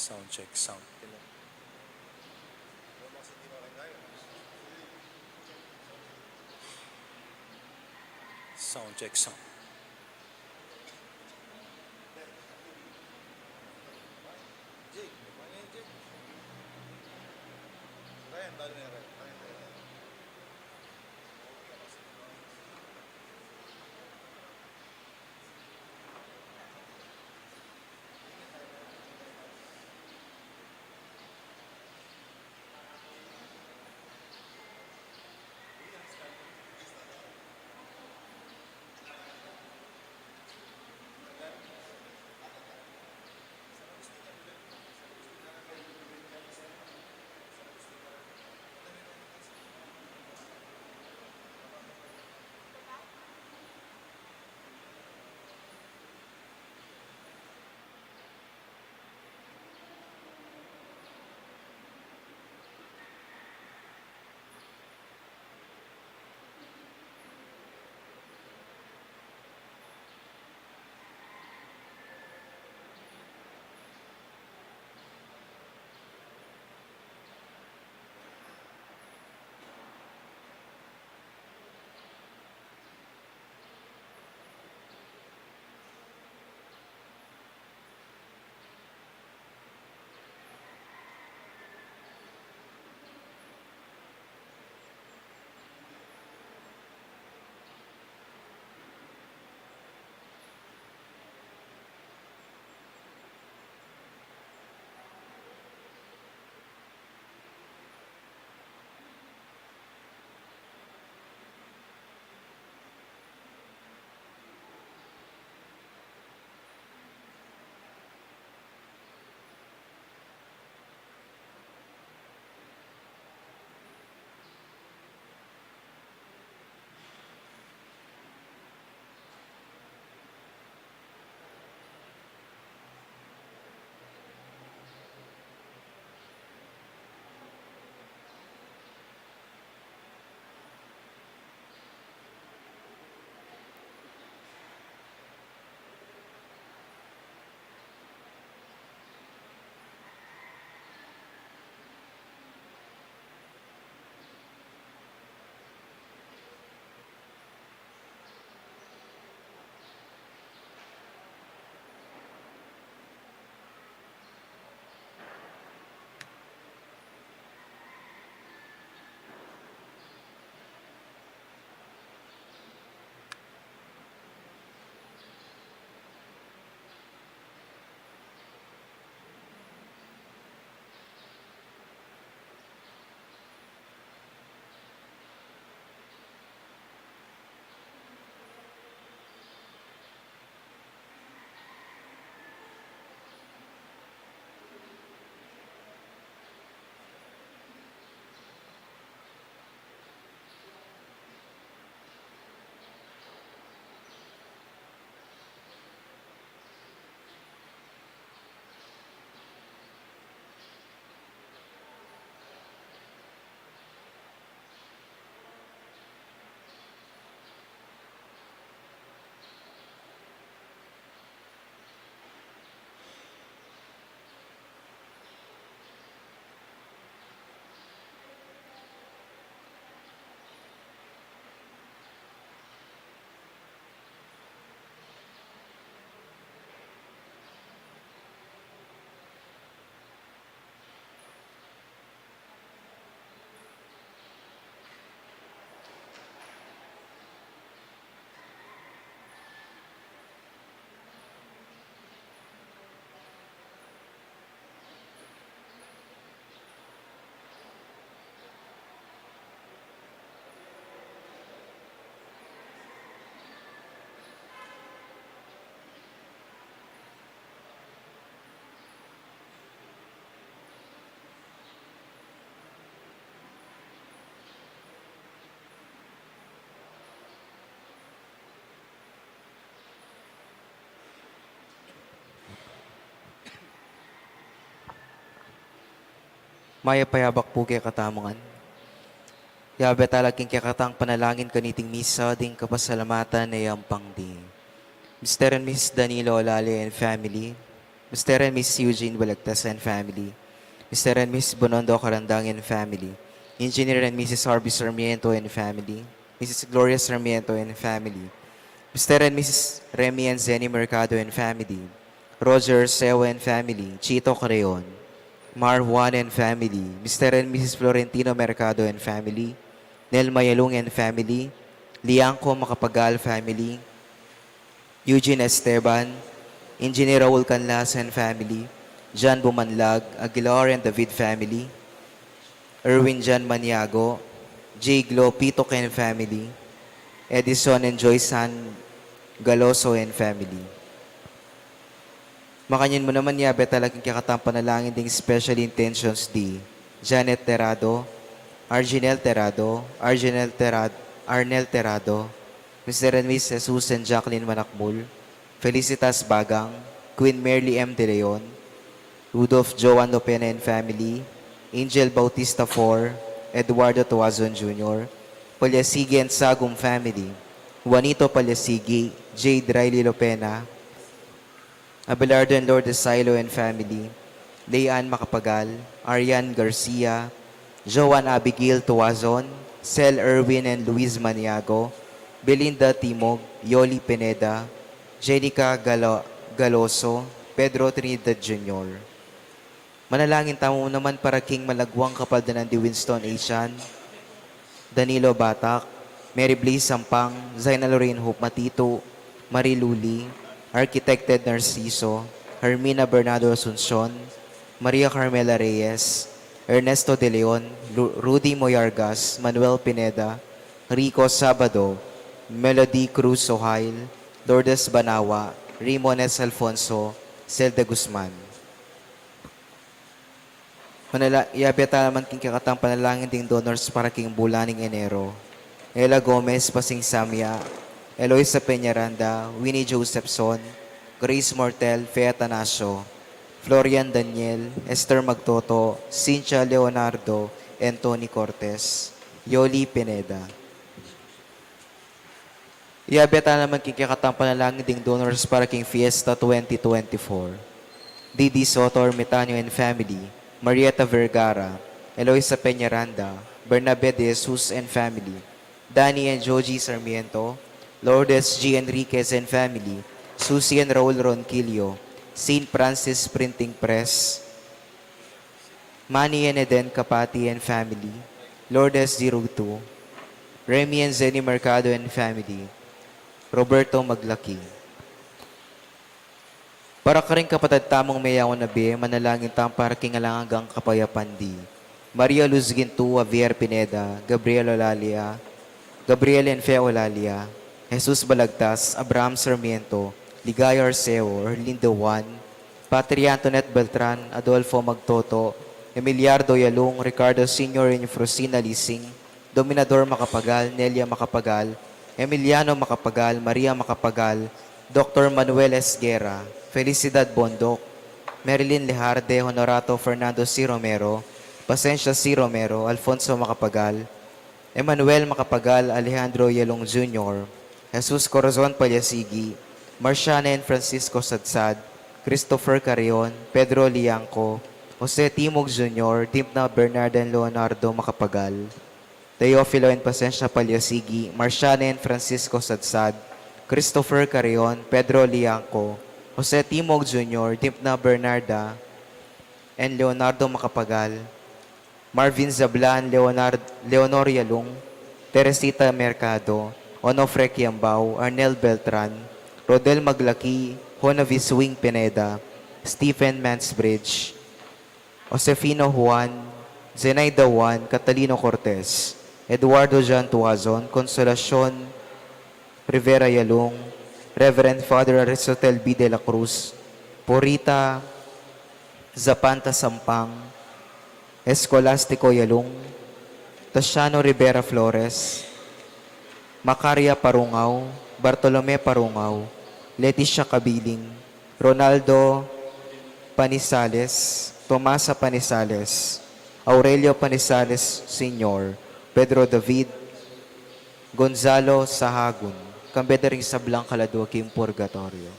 Sound check, sound. Sound check, sound. Maya payabak po kay katamongan. Yabe talaking kay katang panalangin kaniting misa ding kapasalamatan na yampang di. Mr. and Miss Danilo Olale and family, Mr. and Miss Eugene Balagtas and family, Mr. and Miss Bonondo Carandang and family, Engineer and Mrs. Harvey Sarmiento and family, Mrs. Gloria Sarmiento and family, Mr. and Mrs. Remy and Zenny Mercado and family, Roger Sewa and family, Chito Creon, Mar Juan and family, Mr. and Mrs. Florentino Mercado and family, Nel Mayalong and family, Liangco Macapagal family, Eugene Esteban, Engineer Raul Canlas and family, John Bumanlag, Aguilar and David family, Erwin John Maniago, J. Glo Pito and family, Edison and Joyce San Galoso and family. Makanyan mo naman yabe talagang kakatang panalangin ding special intentions di Janet Terado, Arginel Terado, Arnel Terado, Mr. and Miss Jesus and Jacqueline Manakmul, Felicitas Bagang, Queen Merly M. De Leon, Rudolph Joan Lopena and family, Angel Bautista IV, Eduardo Tuazon Jr., Palyasigi and Sagum family, Juanito Palyasigi, Jade Riley Lopena, Abelardo and Lourdes Silo and family, Leanne Macapagal, Arian Garcia, Joan Abigail Tuazon, Cel Erwin and Luis Maniago, Belinda Timog, Yoli Pineda, Jenica Galoso, Pedro Trinidad Jr. Manalangin tamo naman para King Malagwang Kapaldanan di Winston Asian, Danilo Batak, Mary Blaze Sampang, Zaina Lorraine Hope Matito, Marie Luli, Architected Narciso, Hermina Bernardo Asuncion, Maria Carmela Reyes, Ernesto De Leon, Rudy Moyargas, Manuel Pineda, Rico Sabado, Melody Cruz Sohail, Lourdes Banawa, Rimones Alfonso, Zelda Guzman. Iabeta naman king kakatang panalangin ding donors para king bulaning Enero. Ella Gomez, Pasing Samya, Eloisa Peñaranda, Winnie Josephson, Grace Mortel, Fe Atanasio, Florian Daniel, Esther Magtoto, Cynthia Leonardo, and Tony Cortez, Yoli Pineda. Iabeta naman king kakatang panalangin ding donors para king Fiesta 2024. Didi Soto Ermitanio and family, Marieta Vergara, Eloisa Peñaranda, Bernabe de Jesus and family, Danny and Joji Sarmiento, Lourdes G. Enriquez and family, Susie and Raul Ronquillo, St. Francis Printing Press, Manny and Eden Kapati and family, Lourdes 02, Remy and Zenny Mercado and family, Roberto Maglaki. Para ka rin kapatid tamang mayawan na be, manalangin tam para kingalangang kapayapan di. Maria Luz Gintu, Javier Pineda, Gabriel Olalia, Gabriel and Fe Olalia, Jesus Balagtas, Abraham Sarmiento, Ligaya Arceo, Erlinda Juan, Patria Antoinette Beltran, Adolfo Magtoto, Emiliardo Yalong, Ricardo Sr. and Frosina Lising, Dominador Macapagal, Nelia Macapagal, Emiliano Macapagal, Maria Macapagal, Dr. Manuel Esguera, Felicidad Bondok, Marilyn Lejarde, Honorato Fernando C. Romero, Pasencia C. Romero, Alfonso Macapagal, Emmanuel Macapagal, Alejandro Yalong Jr., Jesus Corazon Palyasigi, Marciana and Francisco Sadsad, Christopher Carrion, Pedro Liangco, Jose Timog Jr., Dimpna Bernard and Leonardo Macapagal, Teofilo and Pasencia Palyasigi, Marciana and Francisco Sadsad, Christopher Carrion, Pedro Liangco, Jose Timog Jr., Dimpna Bernarda, and Leonardo Macapagal, Marvin Zablan, Leonor Yalong, Teresita Mercado, Onofre Quiambao, Arnel Beltran, Rodel Maglaki, Honavis Wing Pineda, Stephen Mansbridge, Josefino Juan, Zenaida Juan, Catalino Cortez, Eduardo Jean Tuazon, Consolacion Rivera Yalong, Reverend Father Aristotel B. de la Cruz, Porita Zapanta Sampang, Escolastico Yalong, Tasiano Rivera Flores, Macaria Parungaw, Bartolome Parungaw, Leticia Cabiling, Ronaldo Panisales, Tomasa Panisales, Aurelio Panisales Sr., Pedro David, Gonzalo Sahagun, kambeda rin sa Blanc Kaladuakim Purgatorio.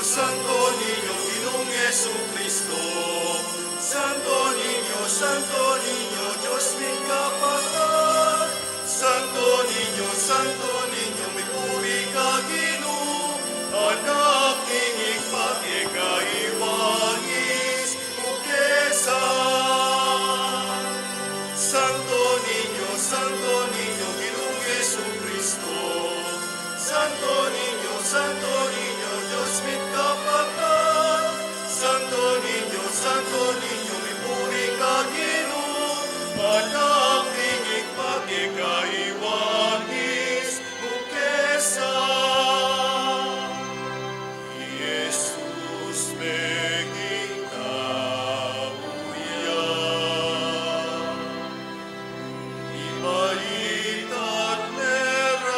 Santo Niño, Ginoong Jesucristo. Santo Niño, Diyos may kapatid. Santo Niño, may puri ka Ginoo. Anak ingig pagkikaiwangis, ukesan. Santo Niño, Ginoong Jesucristo. Santo Niño, Diyos may kapatid. Santo Niño, may puri ka Ginoo. Anak ingig pagkikaiwangis, ukesan. Jesus meging tauyan, ibait at meragulyan,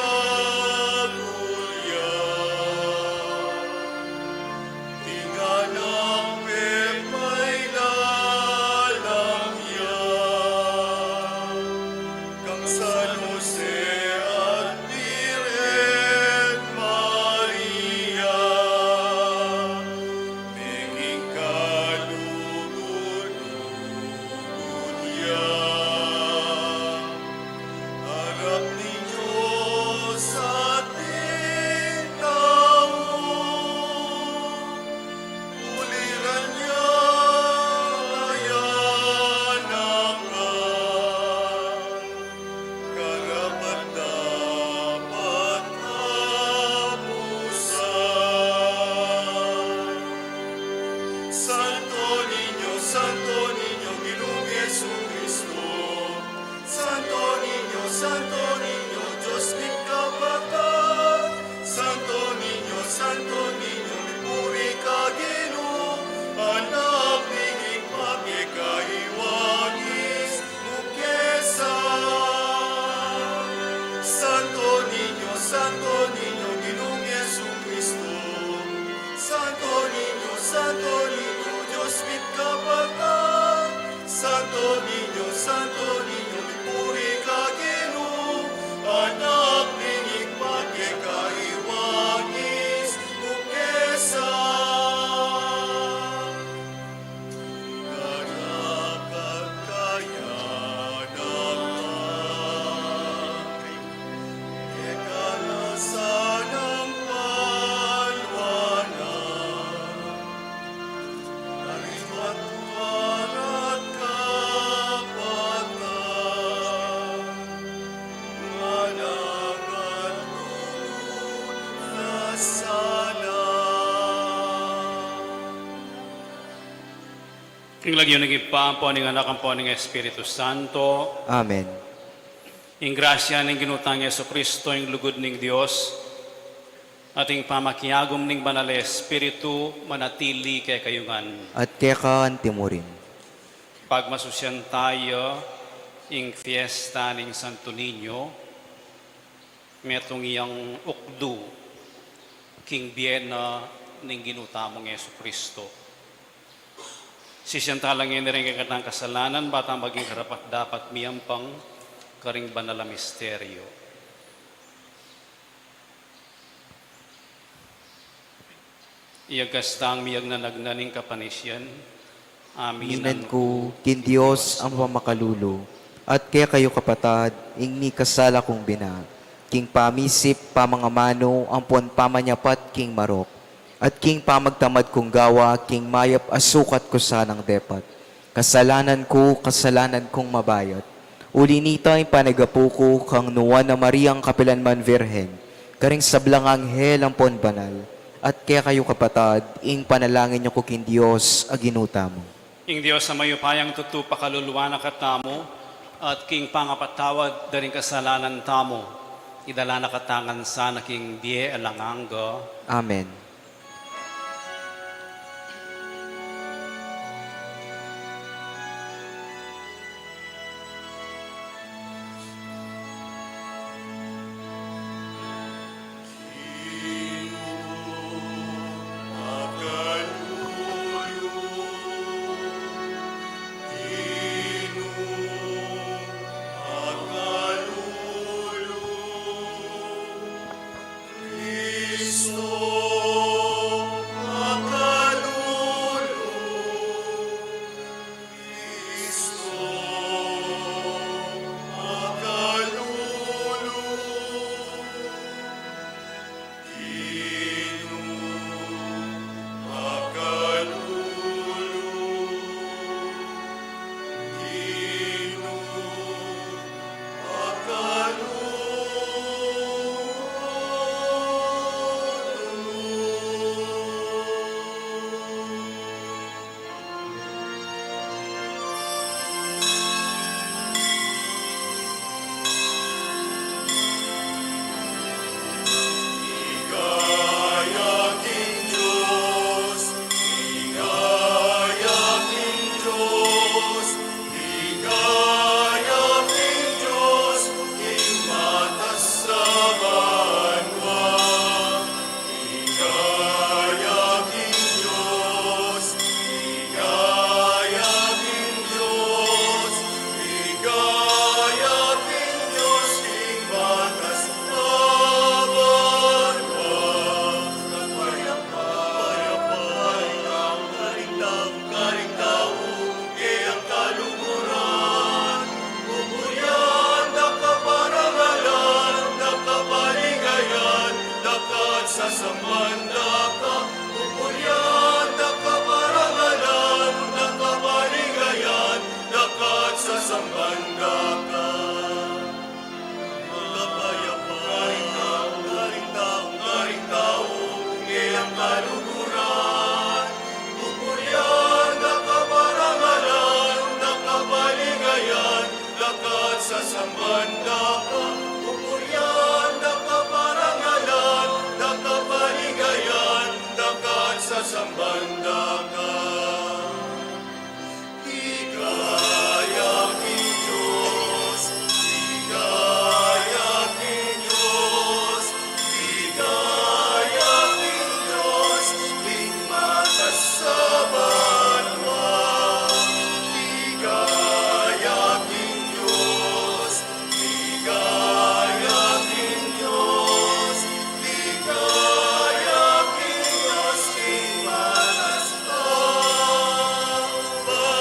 tinganang pepay lalamyan, kang San Jose at Virgen Maria, meging kalugod-lugod yan. Harap ni Diyos ating tao, uliran niya ayanakan, karapat-dapat kapusan. Santo Niño, Ginoong Jesucristo. Santo Niño, Diyos may kapatid. Santo Niño, may puri ka Ginoo. Anak ingig pagkikaiwangis, ukesan. Santo Niño, Ginoong Jesucristo. Santo Niño, Diyos may kapatid. Santo Niño, may puri ka Ginoo. Anak ingig pagkikaiwangis, ukesan. Karakat kayanang ikalasan ng palwanan, karimatuan at kapatan, manangat lulod na sala. Ing lagyo nagipampo ning anak ang po ning Espiritu Santo. Amen. Ing grasya ning ginutang Yesu Kristo ing lugod ning Dios. Ating pamakiagom ning banal na Espiritu manatili kay kayungan. At kaya ka antimurin. Pagmasusyan tayo ing fiesta ning Santo Niño. Metong iyang ukdu king biena ning ginutamong Yesu Kristo. Sisyanta lang yun rin kakatang kasalanan, batang maging karapat dapat miyampang karing banal na misteryo. Iyagkastang miyag na nagnaning kapanisyan, Minan ko, kin Diyos ang pamakalulo. At kaya kayo kapatad, ing mi kasala kong bina. King pamisip, pamangamano, ampon pamanyapat, king marok. At king pamagtamad kong gawa, king mayap asukat ko sanang depat. Kasalanan kong mabayat. Uli nita yung panagapo ko, kang nuwan na Mariang Kapilanman Virhen, karing sablang anghel ang pon banal. At kaya kayo kapatad, ing panalangin niyo ko kin Diyos, aginuta mo. ing Diyos sa mayupayang tutupa kaluluwa na katamo, at king pangapatawad daring kasalanan tamo, idala na katangan sa naking biye alanganga. Amen. Cristo sambanda ka. Higayang Diyos, higayang Diyos, higayang Diyos, tingmatas sa banwa. Higayang Diyos, higayang Diyos, higayang Diyos, tingmatas sa banwa.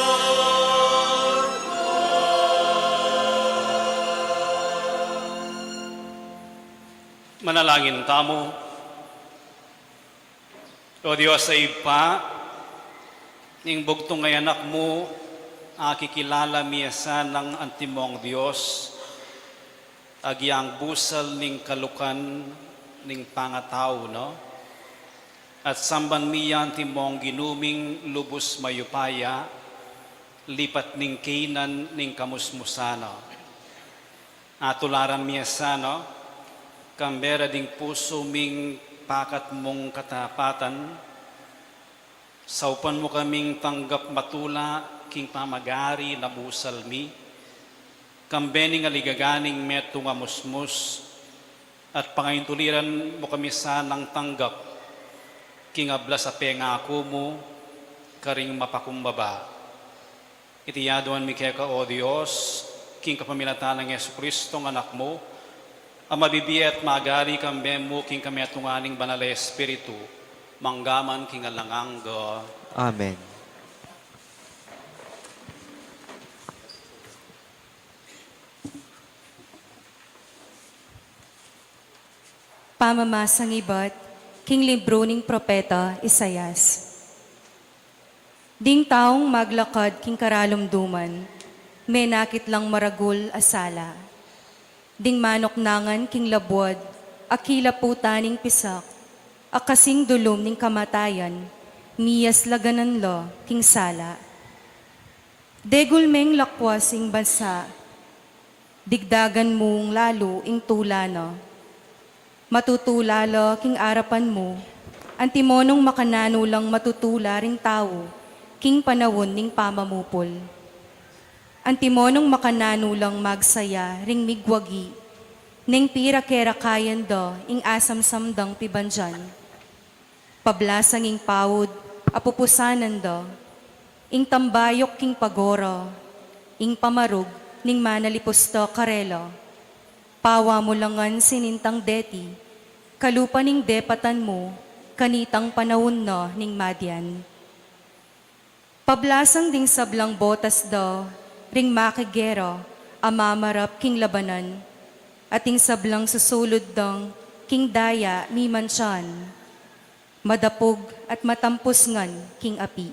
Manalangin tamo. O Diyos sa ipa, ning bugtong ngay anak mo, akikilala miyasa ng antimong Diyos, agyang busal ning kalukan ning pangatao, no? At samban miya antimong ginuming lubos mayupaya, lipat ning kainan ning kamusmusano. Atularan miyasa, no? Kambera ding puso ming pakat mong katapatan, saupan mo kaming tanggap matula, king pamagari na busal mi, kambening aligaganing meto nga musmus, at pangayuntuliran mo kami sanang tanggap, king abla sa pengako mo, karing mapakumbaba. Itiyaduan mi kaya ka, O Diyos, king kapamilatan ng Yesu Kristong anak mo, ang mabibiya at magari kambe mo king kami atunganing banal na Espiritu, manggaman king alangangga. Amen. Pamamasang ibat, king libro ning propeta Isayas. Ding taong maglakad king karalumduman, may nakit lang maragul asala. Ding manok nangan king labwad, akila putaning pisak, akasing dulom ning kamatayan, miyas laganan lo king sala. Degulmeng lakwas ing bansa, digdagan mong lalo ing tulano. Matutulala king arapan mo, antimonong makanano lang matutula ring tao, king panawon ning pamamupol. Antimonong makanano lang magsaya ring migwagi, ning pira kera kayan do ing asam samdang pibanjan. Pablasang ing pawod, apupusanan do, ing tambayok king pagoro, ing pamarug ning manalipos do karelo. Pawa mo langan sinintang deti, kalupa ning depatan mo, kanitang panahon no ning madyan. Pablasang ding sablang botas do, ring makigero, amamarap king labanan, ating sablang susulod dong, king daya mi mansyan, madapog at matampos ngan king api.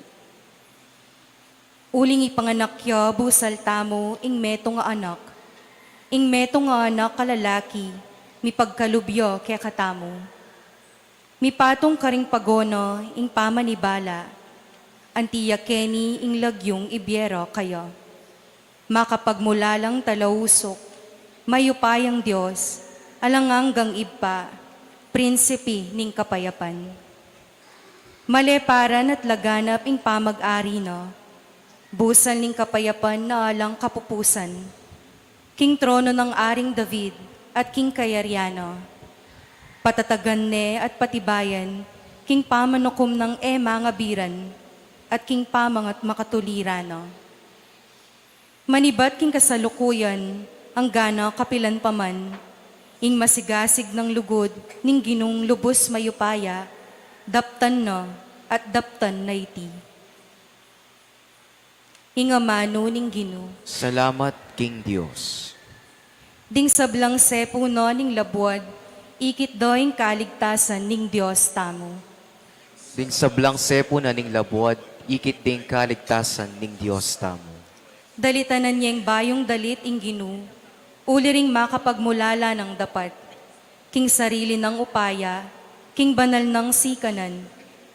Uling ipanganakya busal tamo ing meto nga anak, ing meto nga anak kalalaki, mi pagkalubyo kaya katamo. Mi patong karing pagono ing pamanibala, antiya keni ing lagyong ibyero kayo. Makapagmula lang talausok, mayupayang Diyos, alanganggang iba, prinsipi ning kapayapan. Maleparan at laganap ing pamag-ari no, busal ning kapayapan na alang kapupusan, king trono ng aring David at king Kayariano, patatagan ne at patibayan, king pamanukom ng mga biran, at king pamangat makatulirano. Manibat king kasalukuyan, ang gana kapilan paman, ing masigasig ng lugod, ning ginong lubos mayupaya, daptan no, at daptan na iti. Ingamano ning Gino. Salamat, King Diyos. Ding sablang sepo no ning labwad, ikit doing kaligtasan ning Diyos tamo. Din sablang sepo na ning labwad, ikit ding kaligtasan ning Diyos tamo. Dalitanan niyang bayong dalit ing Gino, uli ring makapagmulala ng dapat. King sarili ng upaya, king banal ng sikanan,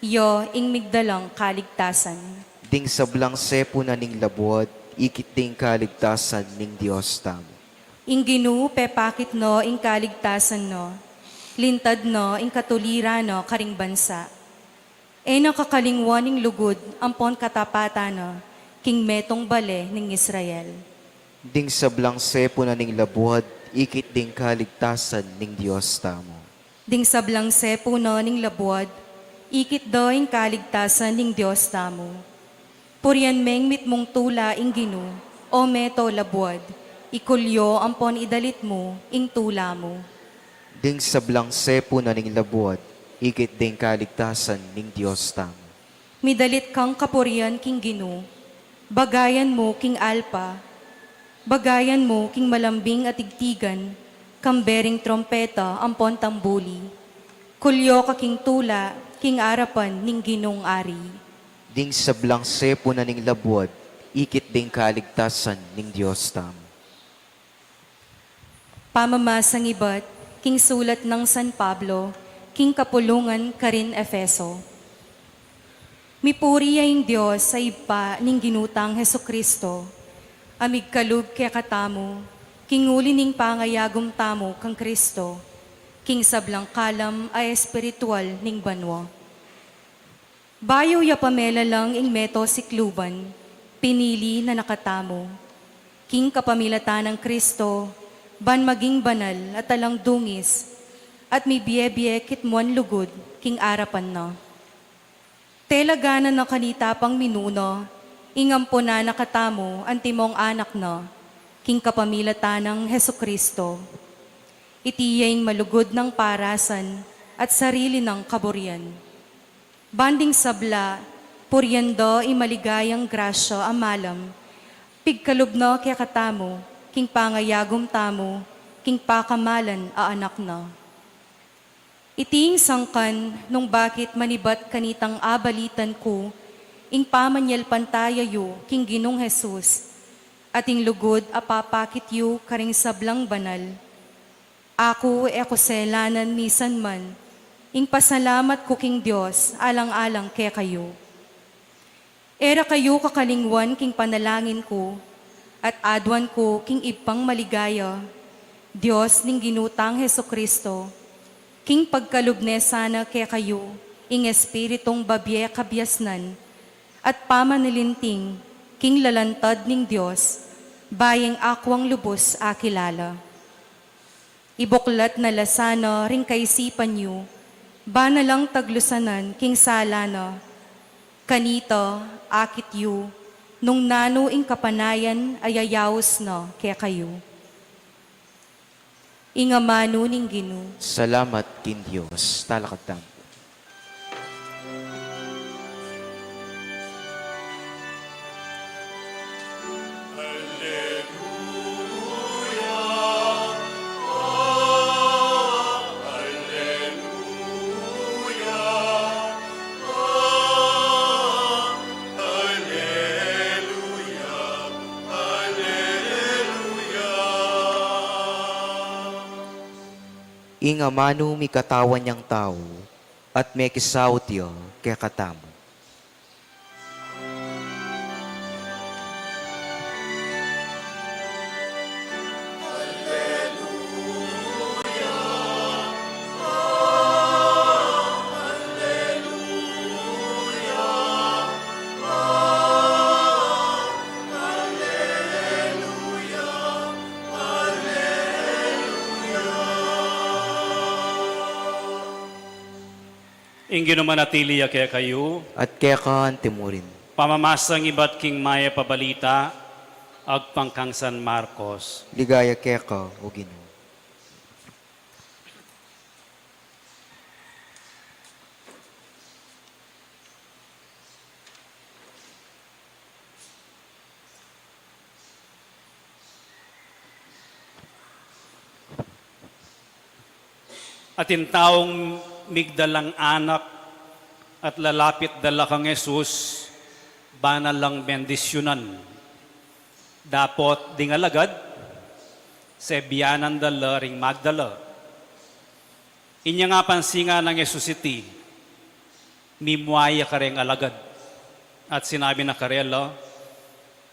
iyo ing migdalang kaligtasan. Ding sablang sepo na ning labwad, ikit ding kaligtasan ning Diyos tamo. Ing Gino pepakit no ing kaligtasan no, lintad no ing katulira no karing bansa. E nakakalingwaning lugod ampon katapatana, king metong bale ning Israel. Ding sablang sepo na ning labuhad, ikit ding kaligtasan ning Diyos tamo. Ding sablang sepo no ning labuad, ikit doing kaligtasan ning Diyos tamo. Purian meng mitmong tula ing ginu, o meto labuad, ikulyo ampon idalit mo ing tula mo. Ding sablang sepo na ning labuhad, ikit ding kaligtasan ning Diyos tamo. Midalit kang kapurian king ginu, bagayan mo king alpa, bagayan mo king malambing at igtigan, kambering trompeta ampon tambuli. Kulyo ka king tula, king arapan ning ginong ari. Ding sablang sepo na ning labuhad, ikit ding kaligtasan ning Diyos tamo. Pamamasang ibat, king sulat ng San Pablo, king kapulungan karin Efeso. Mipuri ay Diyos sa ipa ning ginutang Heso Kristo, amig kalug kaya katamo, king uli ning pangayagom tamo kang Kristo, king sablang kalam ay espiritual ning banwa. Bayo ya pamela lang ing meto si Kluban, pinili na nakatamo, king kapamilatan ng Kristo, ban maging banal at talang dungis, at may biye-biye kitmuan lugod, king arapan na. Telagana na kanita pang minuno, ingampo na nakatamo, antimong anak na, king kapamilatan ng Heso Kristo. Itiyeng malugod ng parasan at sarili ng kaburian. Banding sabla, puryando imaligayang grasya amalam, pigkalubno kaya katamo, king pangayagom tamo, king pakamalan a anak na. Iting sangkan, nung bakit manibat kanitang abalitan ko, ing pamanyal pantayayo, king ginong Jesus, ating lugod apapakit yu karing sablang banal. Ako selanan misan man, ing pasalamat ko king Diyos, alang-alang kaya kayo. Era kayo kakalingwan king panalangin ko, at adwan ko king ipang maligaya, Diyos ning ginutang Heso Kristo, king pagkalubne sana kaya kayo, ing espiritong babye kabyasnan, at pamanilinting, king lalantad ning Diyos, bayeng akwang lubos akilala. Ibuklat na lasana ring kaisipan yu, bana lang taglusanan king salana, kanito akit yu, nung nano ing kapanayan ayayaos na kaya kayo. Ingamano ning ginu. Salamat kin Diyos. Talakad tamo. Inga manu mi katawan niyang tao, at may kisawt yo kaya katamo. Ingin manatili kaya kayo, At kaya ka timurin. pamamasang iba't king maya pabalita, agpangkang San Marcos. Ligaya kaya ka, o Ginoo. At in taong migdalang anak at lalapit dala kang Jesus, banal lang bendisyonan. Dapot ding alagad, sa biyanan dala ring magdala. Inya nga pansinga ng Jesus iti, mimwaya ka ring alagad. At sinabi na karela,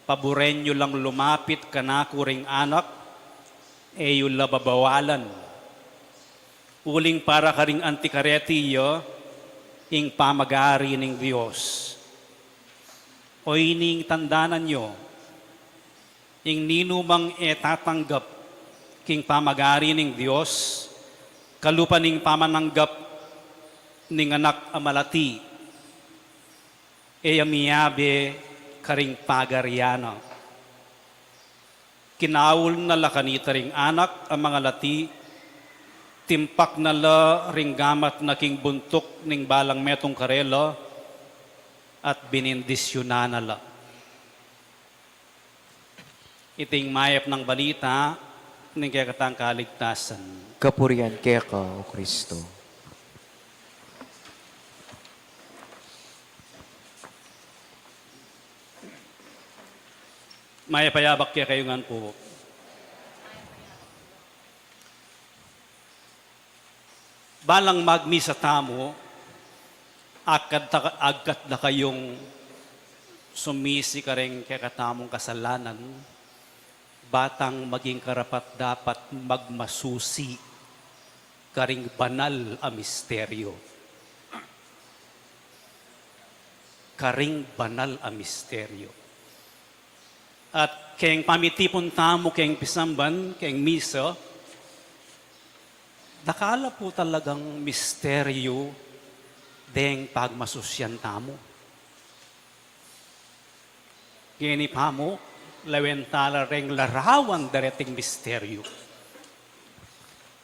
paborenyo lang lumapit ka na kuring anak, e yung lababawalan. Uling para ka ring antikaretiyo, ing pamagari ning Dios. O ining tandanan nyo, ing ninumang etatanggap king pamagari ning Dios, kalupa ning pamananggap ning anak amalati, miyabe karing pagaryana. Kinawul na la kanita ring anak ang mga lati, timpak na la ring gamat na king buntok ning balang metong karela, at binindisyonan na la. Iting mayap ng balita ng kayakatang kaligtasan. Kapurian kaya ka, O Kristo. Mayapayabak kaya kayo nga po. Balang magmisa tamo, agkat na kayong sumisi ka rin kaya katamong kasalanan, batang maging karapat dapat magmasusi karing banal a misteryo. Karing banal a misteryo. At kayang pamitipon tamo kayang pisamban, kayang misa, nakala po talagang misteryo deng pagmasusyan tamo. Gini pa mo, lawentala reng larawan dareting misteryo.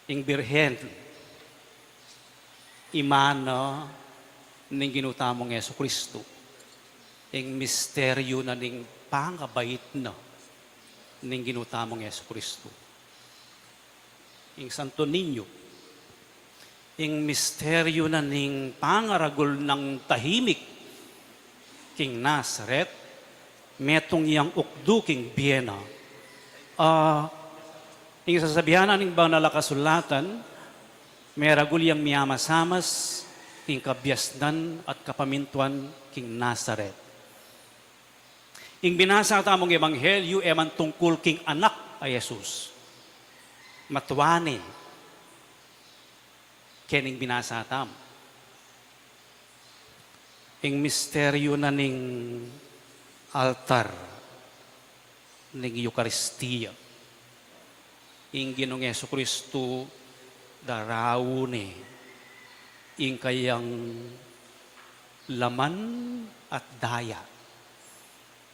Ing birhen, imana ning ginutamong Yesu Kristo. Ing misteryo na ning pangabait na ning ginutamong Yesu Kristo. Ing Santo Niño, ing misteryo na ning pangaragol ng tahimik king Nazaret, metong yang ukdu king Biena. Ing sasabihan ning bang nalakasulatan, meragul yang miyamasamas king kabyasdan at kapamintuan king Nazaret. Ing binasa tamong ebanghelyo eman tungkol king anak ay Jesus. Matwane kening binasa tam. Ing misteryo na ning altar ning Eucharistia. Ing Ginoong Yesu Kristo darawne ing kayang laman at daya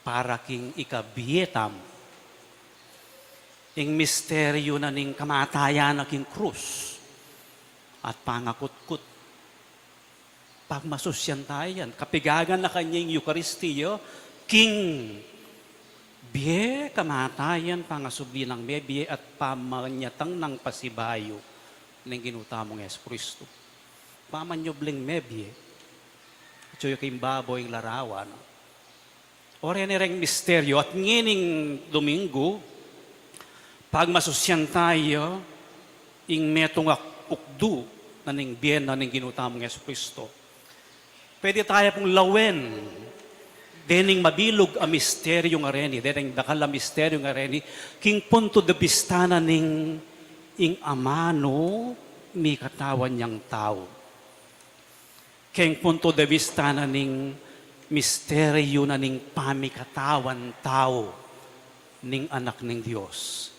para king ikabietam. Ing misteryo na ning kamatayan na king krus at pangakutkut. Pagmasusyan tayo yan. Kapigagan na kanyang Eucharistia, king biye kamatayan pangasubli ng mebye at pamanyatang ng pasibayo ng ginutamong Yesu Kristo. Pamanyobling mebye, ito'y kimbaboy larawan. Ore nireng misteryo at ngining Domingo, pagmasusyan tayo, ing metong ukdu na ning biyen na ning ginutamong Yesu Kristo. Pwede tayo pong lawen, dening mabilog a misteryo nga reni, dening dakal a misteryo nga reni, king punto de vista na ning ing amano, mi katawan niyang tao. King punto de vista na ning misteryo na ning pamikatawan tao, ning anak ning Diyos.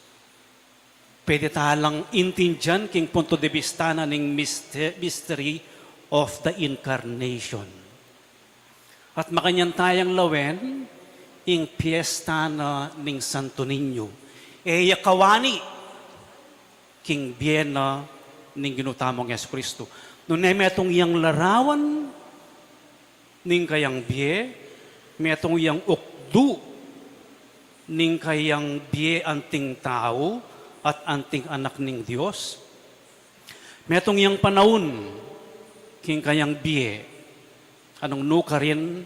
Pwede talang intindihan king punto de vista na ning mystery of the incarnation. At makanyan tayang lawen, ing piyesta na ning Santo Niño. Yakawani, king Biena, ning ginutamong Yesu Kristo. Nung metong yang larawan, ning kayang biye, metong yang ukdu, ning kayang biye anting tao, at anting anak ning Diyos. Metong yang panahon, king kayang biye, anong nuka rin,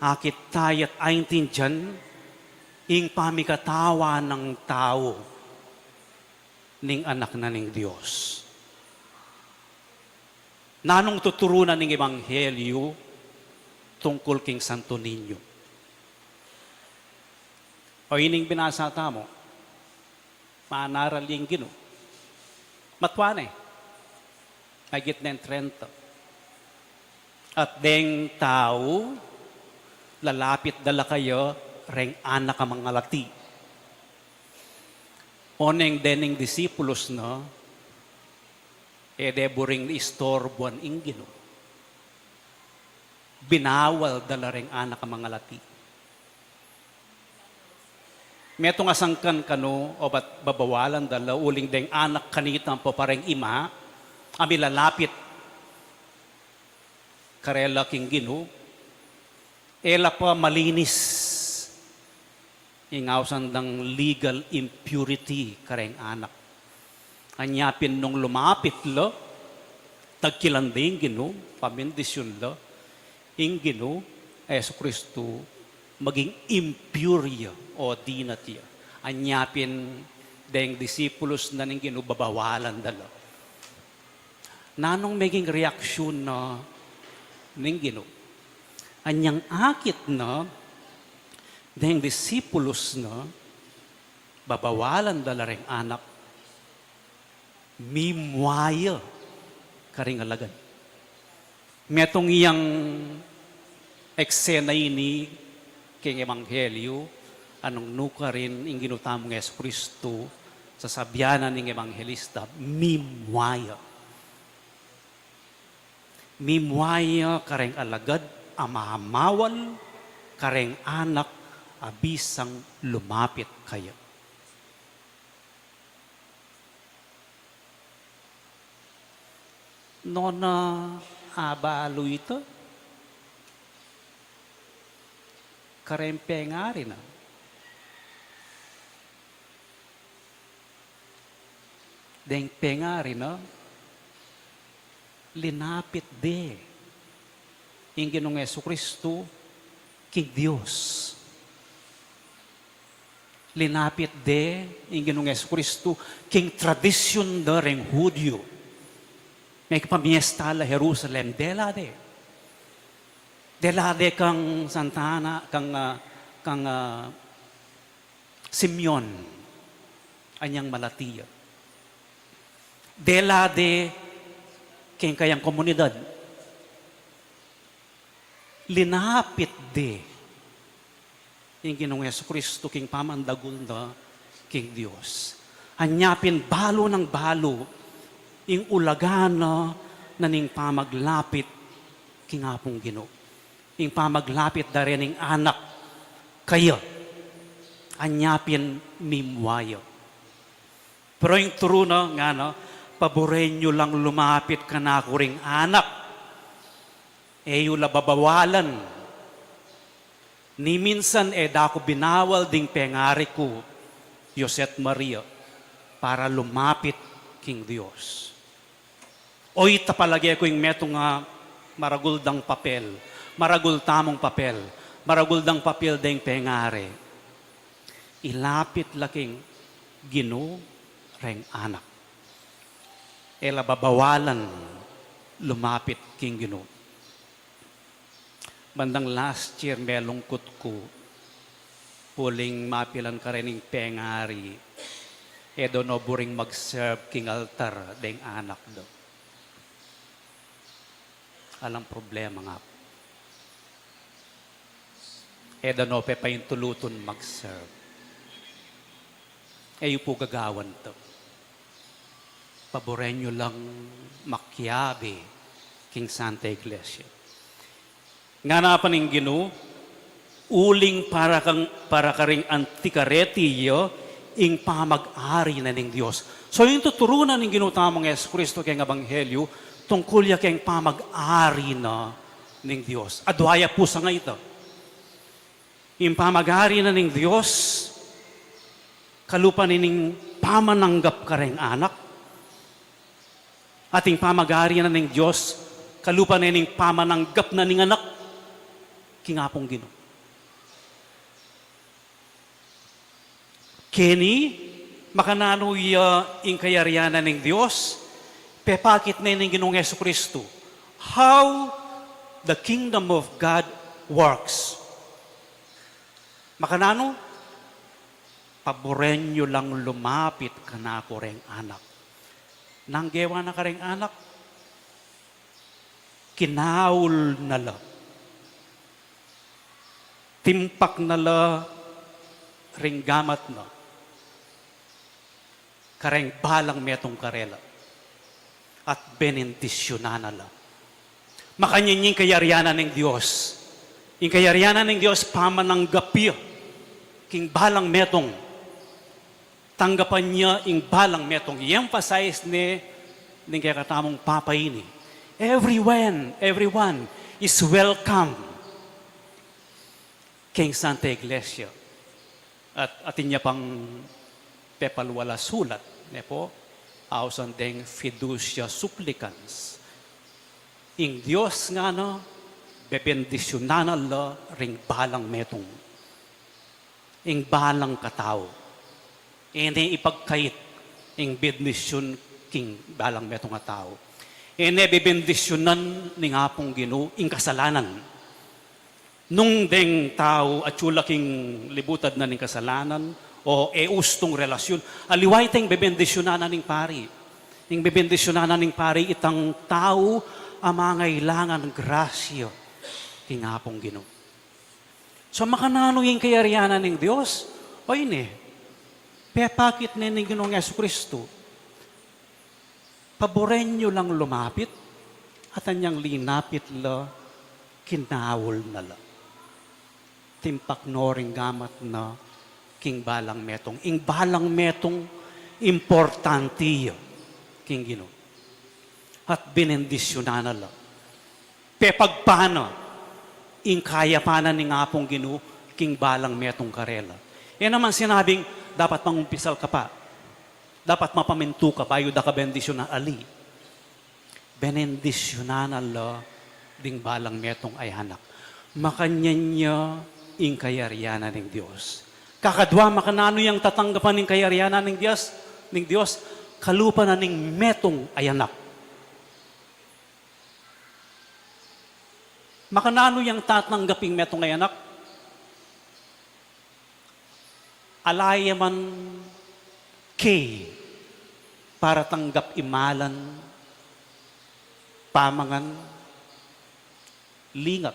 akit tayat aintin dyan, ing pamikatawa ng tao, ning anak na ning Diyos. Nanong tuturunan ning Ebanghelyo tungkol king Santo Niño. O ining binasa mo, maanaral yung Gino. Matwane, agit na 30. At deng tao, lalapit dala kayo, reng anak ka mga lati. Oneng deneng disipulos no, ede buring istorbuan ingino. Binawal dala reng anak ka mga lati. Metong asangkan kano, o ba't babawalan dala, uling deng anak kanitang po pareng ima, ami lalapit karela king gino, ela pa malinis. Ingawsan ng legal impurity kareng anak. Anyapin nung lumapit lo, tagkilanding gino, pamindisyon lo, ing gino, Yesu Kristo, maging impure o di na tiya. Anyapin deng disipulos na ning gino, babawalan dalo. Nanong maging reaksyon na ning gino. Anyang akit na, dahil disipulos na, babawalan dala ring anak, mimwaya karing alagad. Metong iyang eksena ini king Ebanghelyo, anong nuka rin ang ginutamong Yesu Kristo sa sabyanan ng Ebanghelista, mimwaya. Mimwaya karing alagad, amahamawal, karing anak, abisang lumapit kayo. Nona abalo ito, karempengari na. Deng pengari na, linapit de. Yung Ginoong Yesu Kristo, king Diyos. Linapit de, yung Ginoong Yesu Kristo, king tradisyon da ring Hudyo. May kapamiesta la Jerusalem, dela de. Dela de kang Santana, kang Simeon, anyang malatiya. Dela de, king kayang komunidad. Linapit de, yung Ginoong Yesu Kristo, king pamandagul na, king Diyos. Anyapin balo ng balo, yung ulagana na ning pamaglapit, king apong Ginoo. Yung pamaglapit da rin ng anak, kaya, anyapin mimwayo. Pero yung turo na, nga no, paboren nyo lang lumapit ka na ako ring anak, yung lababawalan, ni minsan dako binawal ding pengari ko, Yoset Maria, para lumapit king Dios. Oy tapalagi ko yung metong maragul dang papel, maragul tamong papel, maragul dang papel ding pengari. Ilapit laking Ginoo reng anak. Lababawalan lumapit king Ginoo. Bandang last year, may lungkot ko. Puling mapilan ka rin ng pengari. No buring mag-serve king altar deng anak do. Alang problema nga. No pa yung tuluton mag-serve. Yung po gagawan to. Paboren nyo lang makyabi king Santa Iglesia. Nga na pa ning Ginoo, uling para ka ring antikaretiyo, ing pamag-ari na ning Diyos. So yung tuturunan ng Ginoo tamang Yesu Kristo kay Ebanghelyo, tungkol ya kay pamag-ari na ning Diyos. Adwaya po sa nga ito. Yung pamag-ari na ning Diyos, kalupa ning pamananggap ka ring anak, ating pamag-ari na ning Diyos, kalupa ning pamananggap na ning anak, kingapong Ginoo. Kini, makananoy ing kayarianan ng Diyos, pepakit na ng Ginoong Yesu Kristo. How the kingdom of God works. Makanano, paboren nyo lang lumapit ka na ako reng anak. Nanggewa na ka reng anak, kinaul nala, timpak nala, ringgamat na, kareng balang metong karela, at benendisyonan nala. Makanyang yung kayarianan ng Diyos. Yung kayarianan ng Diyos pamananggapi, king balang metong, tanggapan niya yung balang metong, i-emphasize ni kaya katamong papay ni. Everyone is welcome King Santa Iglesia. At atin niya pang pepalwala sulat, ne po, ausan deng fiducia supplicans. Ing Diyos nga no, bebendisyonan la ring balang metong. Ing balang katao. Ine ipagkait ing bendisyon king balang metong katao. Ine bebendisyonan ning apong Ginoo ing kasalanan. Nung deng tao at chula king libutad na ning kasalanan o ustong relasyon, aliway teng bebendisyonan ning pari. Ing bebendisyonan ning pari itang tao amangailangan ng grasya king apong Ginoo. So makanano yung kayarianan ng Diyos? O ini, pepakit na ng Ginoong Jesucristo. Paborenyo lang lumapit at anyang linapit la kinawol na la. Timpak noring gamat na king balang metong. Ing balang metong importante king Ginoo. At binendisyonan na la. Pepagpana ing kaya panan ni nga pong Ginoo king balang metong karela. Yan naman sinabing dapat mangumpisal ka pa. Dapat mapamintu ka bayo da ka bendisyon na ali. Benendisyonan Allah ding balang metong ay hanak. Makanyan niya ing kayarianan ng Diyos. Kakadwa makanano yung tatanggapan ng kayarianan ng Diyos, kalupa na ning metong ay anak. Makanano yung tatanggaping metong ay anak? Alayaman kay para tanggap imalan, pamangan, lingat.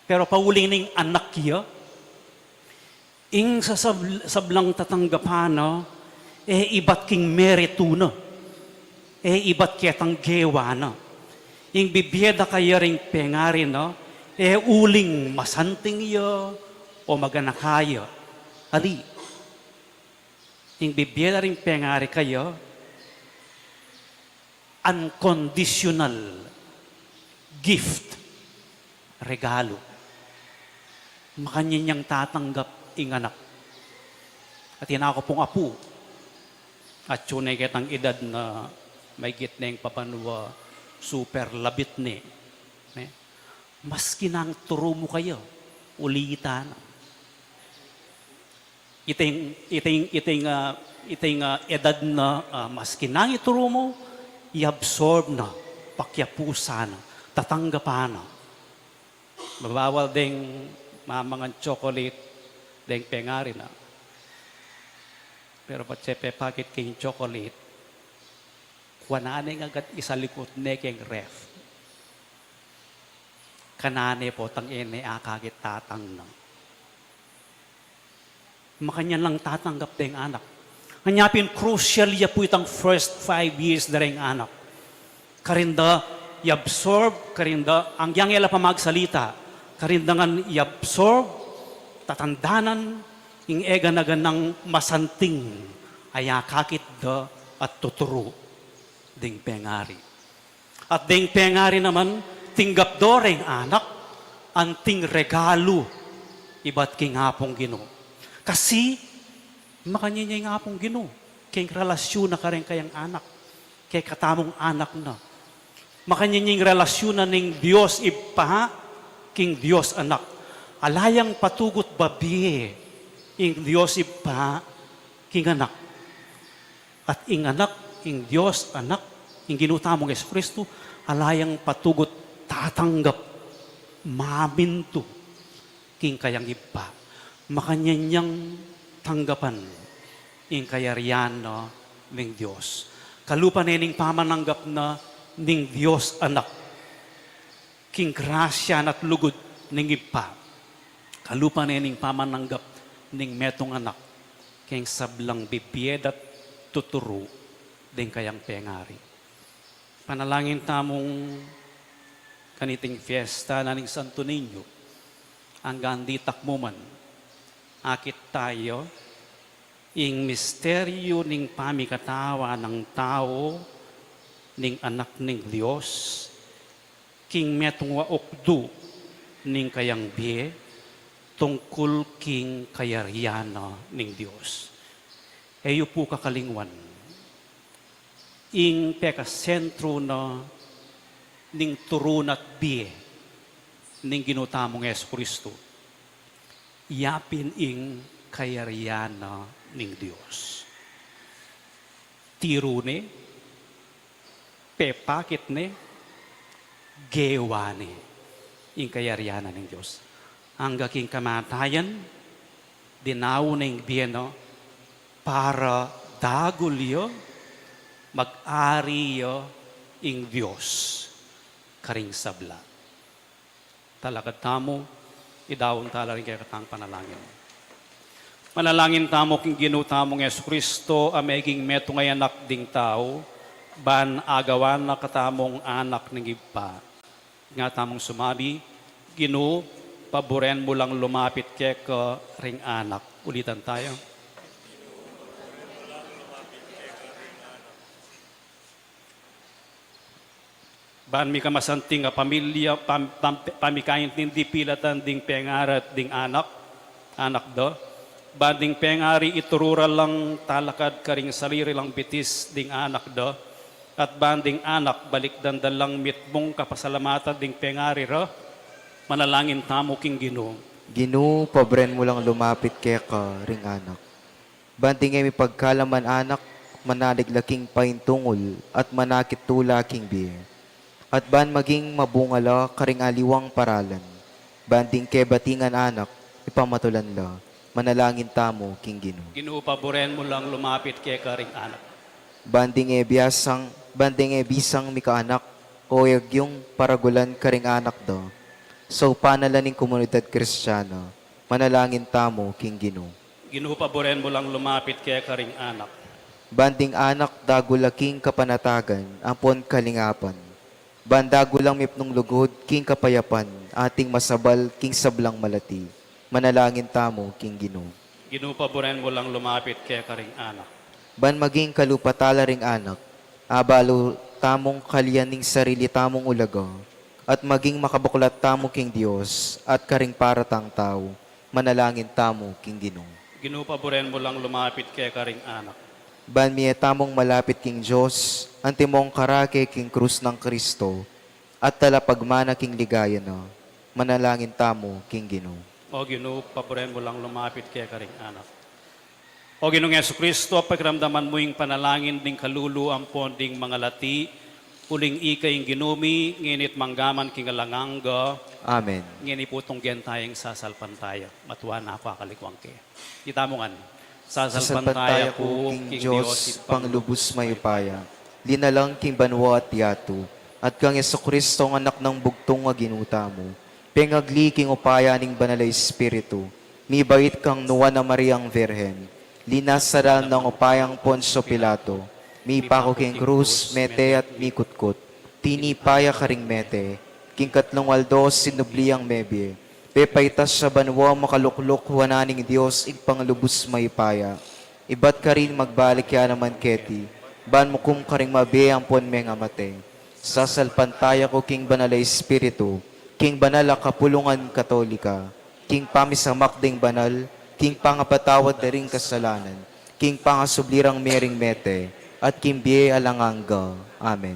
Pero pauling ning anak kiya, ing sa sablang tatanggapana, ibat king merito na, ibat ketang gewa na. Ing bibiyeda kaya ring pengari na, uling masanting iya, o maganakaya. Ali, ing bibiyeda ring pengari kayo, unconditional gift, regalo. Makanyan niyang tatanggap ing anak. At yan ako pong apo. At yun ay kitang edad na may gitneng papanwa, super labit ni. Maski nang turo mo kayo, ulitan. Iting edad na maski nang ituro mo, i-absorb na, pakyapusan na, tatanggapan na. Mabawal ding mamangan chocolate, ding pengari na. Pero patsepe pakit king chocolate, kuwanane agad isalikot ne king ref. Kanane po tang ene akagit tatang na. Makanyan lang tatanggap ding anak. Hanyapin crucial ya po itang first 5 years na rin anak. Karinda i-absorb, karinda ang yang ila pa magsalita, karindangan i-absorb, tatandanan, ing eganagan ng masanting, ayakakit da at tuturo ding pengari. At ding pengari naman, tinggap do rin anak, anting regalo, iba't king hapong Ginoo. Kasi, makanya niya yung hapong Ginoo, kay relasyon na ka rin kayang anak, kay katamong anak na. Makanya niya yung relasyon na ning Diyos ipaha, king Diyos anak. Alayang patugot babi, ing Diyos ipaha, king anak. At ing anak, ing Diyos anak, ing ginutamong Yesu Kristo, alayang patugot tatanggap, maminto, king kayang ipa. Makanya niyang tanggapan, ing kayarian na ng Diyos. Kalupa na ining pamananggap na ning Dios anak, king grasya at lugod ning ipa, kalupa na ning pamananggap ning metong anak, king sablang bibiyed at tuturo, din kayang pengari. Panalangin tamong kaniting fiesta na ning Santo Niño, ang gandi takmuman, akit tayo, ing misteryo ning pamikatawa ng tao, ning anak ning Diyos, king metong waokdu ning kayang biye, tungkol king kayaryana ning Diyos. Eyo po kakalingwan, ing peka sentro na ning turun at biye ning ginutamong Yesu Kristo. Yapin ing kayaryana ning Diyos. Tirune, pepakit ne, gewani, ing kayaryana ning Diyos. Hangga king kamatayan, dinaw ning biyeno, para dagulyo, mag-ariyo ing Diyos, karing sabla. Talagad tamo, idawon tala rin kaya katang panalangin. Manalangin tamo king ginutamong Yesu Kristo, ameging meto ngay anak ding tao, ban agawan na katamong anak ng iba. Nga tamong sumabi, Ginu, paboren mo lang lumapit kay ka ring anak. Ulitan tayo. Ban mi kamasanting nga pamilya, pamikaintindi pilatan ding pengarat ding anak do. Banding pengari iturura lang talakad karing saliri lang bitis ding anak do. At banding anak balik dandalang mitmong kapasalamatan ding pengari ro. Manalangin tamo king Ginoo. Ginoo, pabren mo lang lumapit kay ka ring anak. Banding ay pagkalaman anak, manaliglaking paintungol at manakit tula king biye. At ban maging mabungala karing aliwang paralan. Banding kay batingan anak, ipamatulan la. Manalangin tamo king Ginoo. Ginoo, paboren mo lang lumapit kay karing anak. Banding e bisang mikaanak o yagyong paragulan karing anak do. So panalaning komunidad Kristiyana, manalangin tamo king Ginoo. Ginoo, paboren mo lang lumapit kay karing anak. Banding anak dagulaking kapanatagan, ampon kalingapan. Bandagulang mipnong lugod, king kapayapan, ating masabal, king sablang malati. Manalangin tamo king Ginoo. Ginoo, paboren mo lang lumapit kay karing anak. Ban maging kalupatala ring anak, abalo tamong kalyaning sarili tamong ulaga, at maging makabuklat tamo king Dios, at karing paratang tao, manalangin tamo king Ginoo. Ginoo, paboren mo lang lumapit kay karing anak. Ban miye tamong malapit king Diyos, antimong karake king krus ng Kristo, at talapagmana king ligaya na, manalangin tamo king Ginoo. O Ginoo, paboren mo lang lumapit kay karing anak. O Ginoong Yesu Kristo, pagramdaman mo yung panalangin ding kalulu ampon ding mga lati, uling ikay ginumi, nginit manggaman king alanganga, Amen. ngini putong gen tayong sasalpan tayo. Matuwa na ako akalikwang kay. Itamongan, sasalpan tayo ko, king Diyos, panglubos mayupaya, linalang king banwa at yatu, at kang Yesu Kristo ang anak ng bugtong nga ginuta mo, pengagli king upaya ning banalay Espiritu, mibait kang nuwa na Mariang Virhen, linasaran ng upayang Poncio Pilato, mi pako king krus, mete at mikutkot, tinipaya karing mete, king katlong waldos sinubliang mebye, pepaitas sa banwa makaluklok wananing Diyos igpanglubos maypaya, ibat ka rin magbalik ya naman keti, ban mo kum karing mabe ang pon menga mate, sasalpantaya ko king banalay Espiritu, king banala kapulungan katolika, king pamisamak ding banal, king pangapatawad na ring kasalanan, king pangasublirang mering mete, at king biye alanganga. Amen.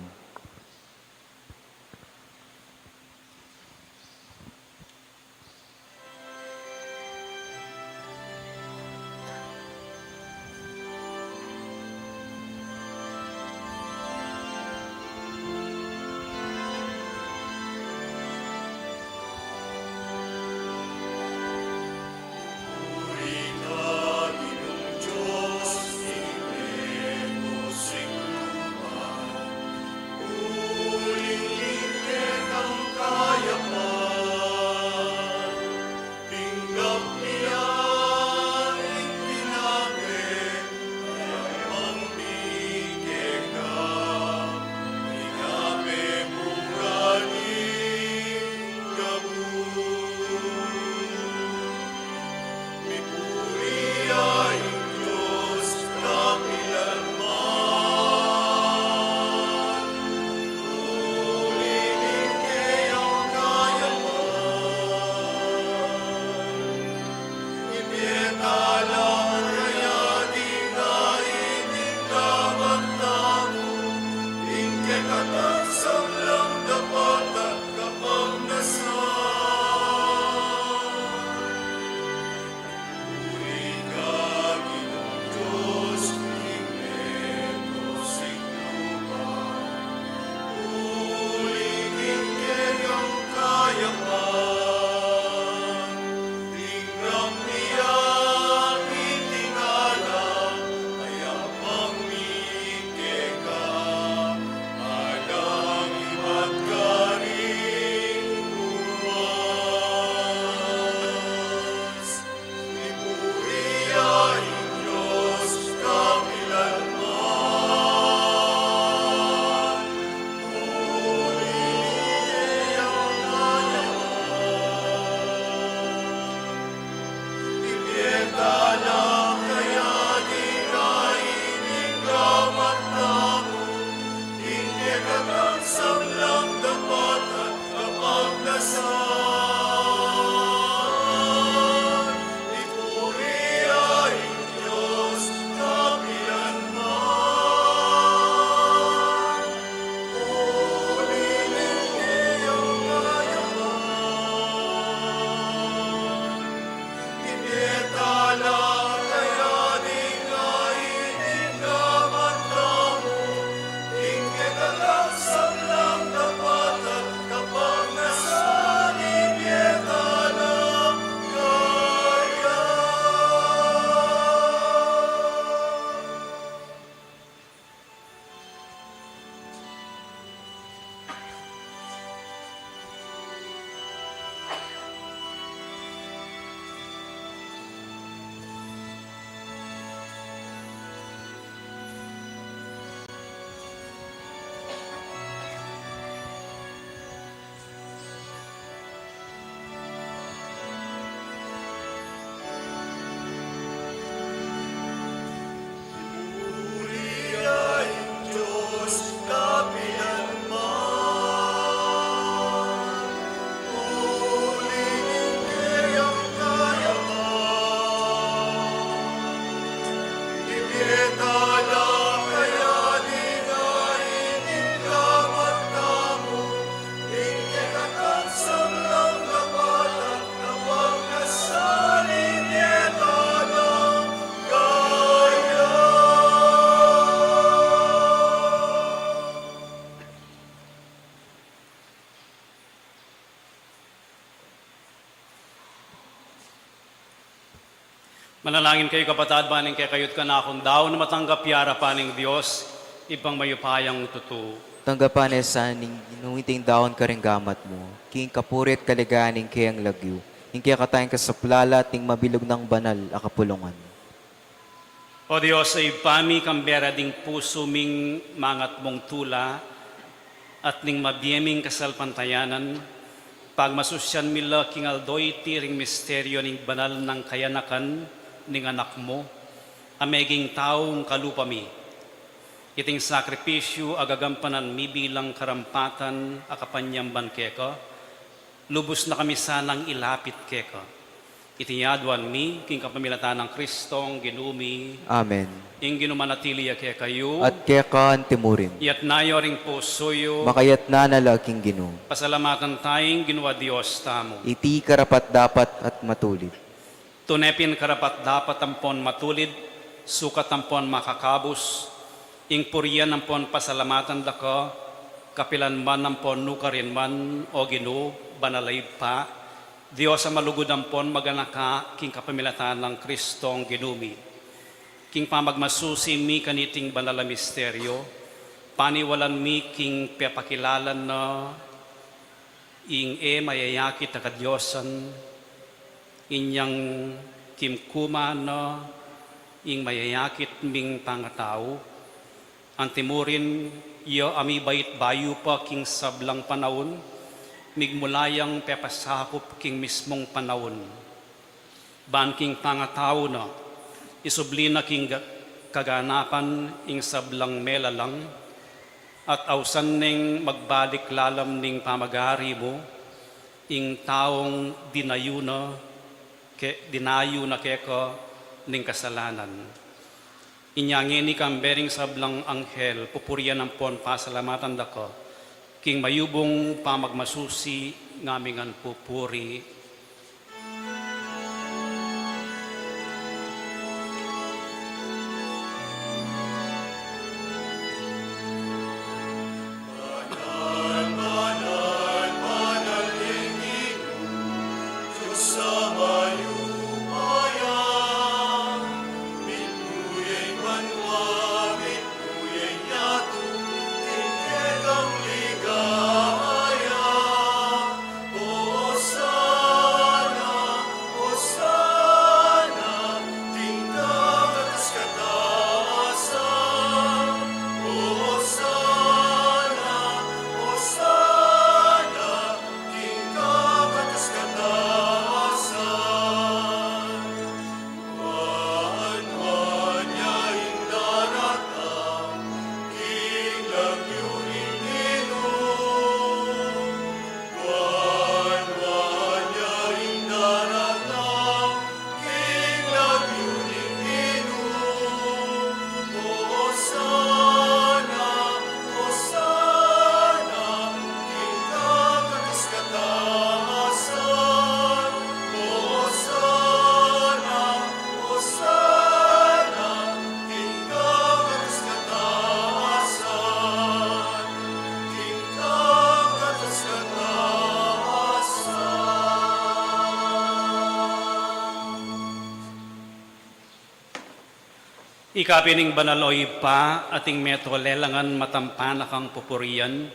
Manalangin kayo kapatad, baning kay kayot ka na akong daw na matanggap yara paning Diyos, ibang mayupayang tutu. Tanggapan sa ning inuiting daon karinggamat mo, king kapurit kaliganing kayang lagyo, ing kaya katayin ka sa plala ting mabilog ng banal akapulungan. O Diyos, ay pami kambera ding puso ming mangat mong tula at ning mabiyeming kasalpantayanan, pag masusyan mila king aldoy tiring misteryo ning banal ng kayanakan ning anak mo, ameging taong kalupami. Iting sakripisyo agagampanan mi bilang karampatan akapanyamban keka, lubos na kami sanang ilapit keka. Itiyadwan mi, king kapamilatan ng Kristong ginumi, Amen. ing ginumanatili ke kayo, At kaya ka timurin, yat nayo ring pusoyo, makayat na nalaking gino, pasalamatan tayong ginawa Diyos tamo. iti karapat dapat at matulid. Tunepin karapat dapat ampon matulid, sukat ampon makakabos, ing puriyan ampon pasalamatan dako, kapilan man ampon nukarin man o gino, banalay pa, Diyos sa malugod ampon maganaka king kapamilatan ng Kristong ginumi. King pamagmasusi mi kaniting banala misteryo, paniwalan mi king pepakilalan na ing mayayakit na kadyosan, inyang kimkuma na ing mayayakit ming pangatao, antimurin iyo ami bait bayu pa king sablang panahon, migmulayang pepasakop king mismong panahon. Ban king pangatao na, isubli na king kaganapan ing sablang melalang, at awsan ning magbalik lalam ning pamagari mo, ing taong dinayo na keko ning kasalanan. Inyangin ni kambering sablang anghel, pupurian ang pon pasalamatan dako, king mayubong pamagmasusi ngamingan pupuri. Ikapining banaloy pa ating metro lelangan matampanak ang pupurian,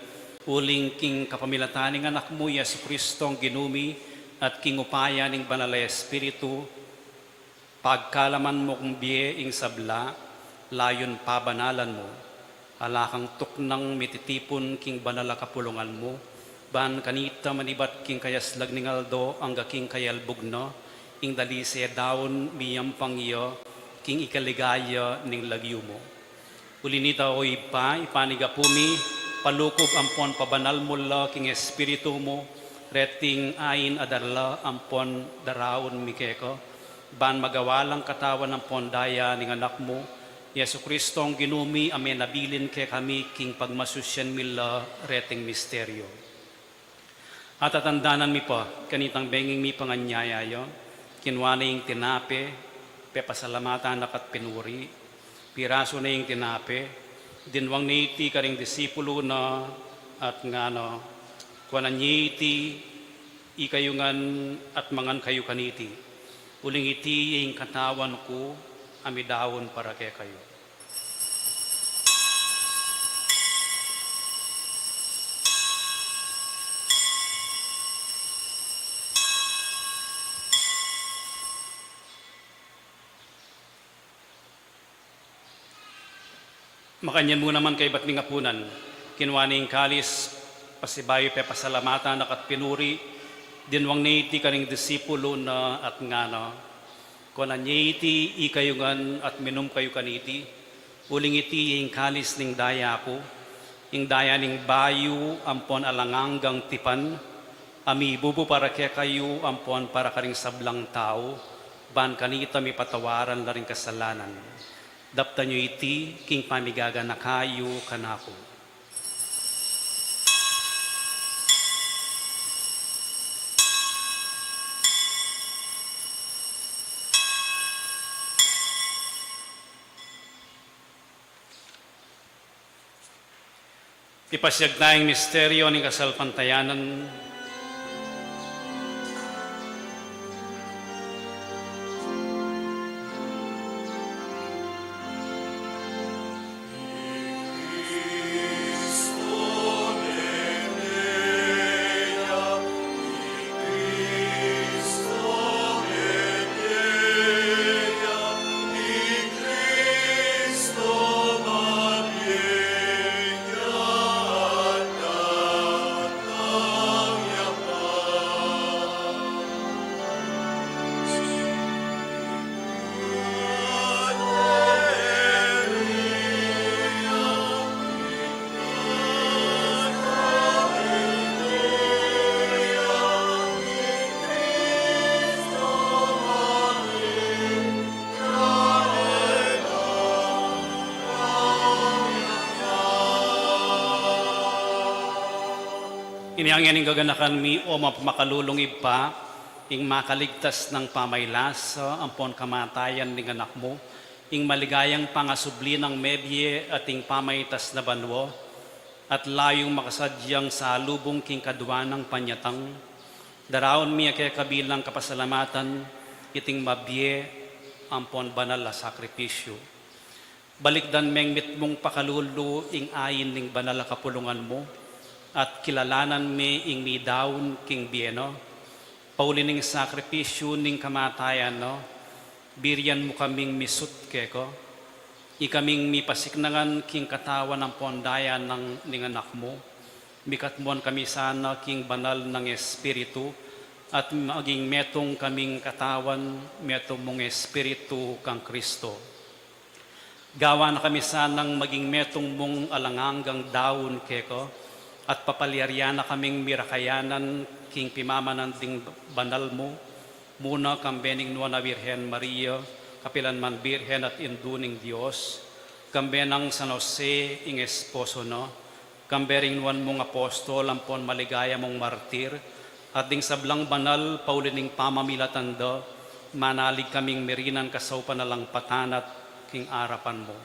uling king kapamilataning anak mo, Yesu Kristong ginumi, at king upaya ning banalay espiritu, pagkalaman mo kung biye ing sabla, layon pa banalan mo, alakang tuknang mititipon king banala kapulungan mo, ban kanita manibat king kayaslag ning aldo, ang king kayalbog no, ing dalise daon miyam pang iyo, king ikaligaya ning lagyo mo. Ulinita oy pa, ipanigapumi, palukob ampon pabanal mula king espiritu mo, reting ain adarla ampon daraon mikeko, ban magawalang katawan ampon daya ning anak mo, Yesu Kristong ginumi, amen nabilin ke kami king pagmasusyan mila reting misteryo. At atandanan mi pa, kanitang benging mi panganyayayo, kinwana yung tinape, pepasalamatan nakat pinuri, piraso na yung tinape, dinwang niti karing disipulo na at nga no, kuanan niti, ikayungan at mangan kayo kaniti. Uling iti ing katawan ko, amidawon para kay kayo. Makanyan mo naman kay ba't mingapunan, kinwaning kalis, pasibayo pe pasalamatan nakat pinuri, dinwang neiti kaning disipulo na at ngana. Kung neiti ikayungan at minum kayo kaniti, uling iti yung kalis ning daya ko, ing daya ning bayu ampon alanganggang tipan, ami bubu para kaya kayo ampon para karing sablang tao, ban kanita mi patawaran na rin kasalanan. Dapta nyo iti, king pamigaga na kayo kanako. Ipasyag tayong misteryo ng kasalpantayanan. Inihangyan ng gaganakan mi o mapakalulong pa, ing makaligtas ng pamaylasa, ampon kamatayan ng anak mo, ing maligayang pangasubli ng mebye at ing pamaytas na banwo, at layong makasadyang sa lubong king kadwa ng panyatang, daraon mi kaya kabilang kapasalamatan, iting mabye, ampon banal na sakripisyo. Balikdan meng mitmong pakalulu, ing ayin ning banal na kapulungan mo, at kilalanan mi ing mi daun king bieno, paulin ning sakripisyo ning kamatayan no, biryan mo kaming misut keko, ikaming mi pasiknangan king katawan ng pondayan ng ning anak mo, mikatmon kami sana king banal ng espiritu, at maging metong kaming katawan, metong mong espiritu kang Kristo. Gawa na kami sanang maging metong mong alanganggang daun keko, at papalyarya na kaming mirakayanan king pimamanan ding banal mo, muna kambening nuwa na Birhen Maria, kapilan man Birhen at induning Diyos, kambenang San Jose ing esposo no, kambering nuwan mong apostol, ampon maligaya mong martir, at ding sablang banal, paulining pamamilatanda, manalig kaming merinan kasaw panalang patanat king arapan mo.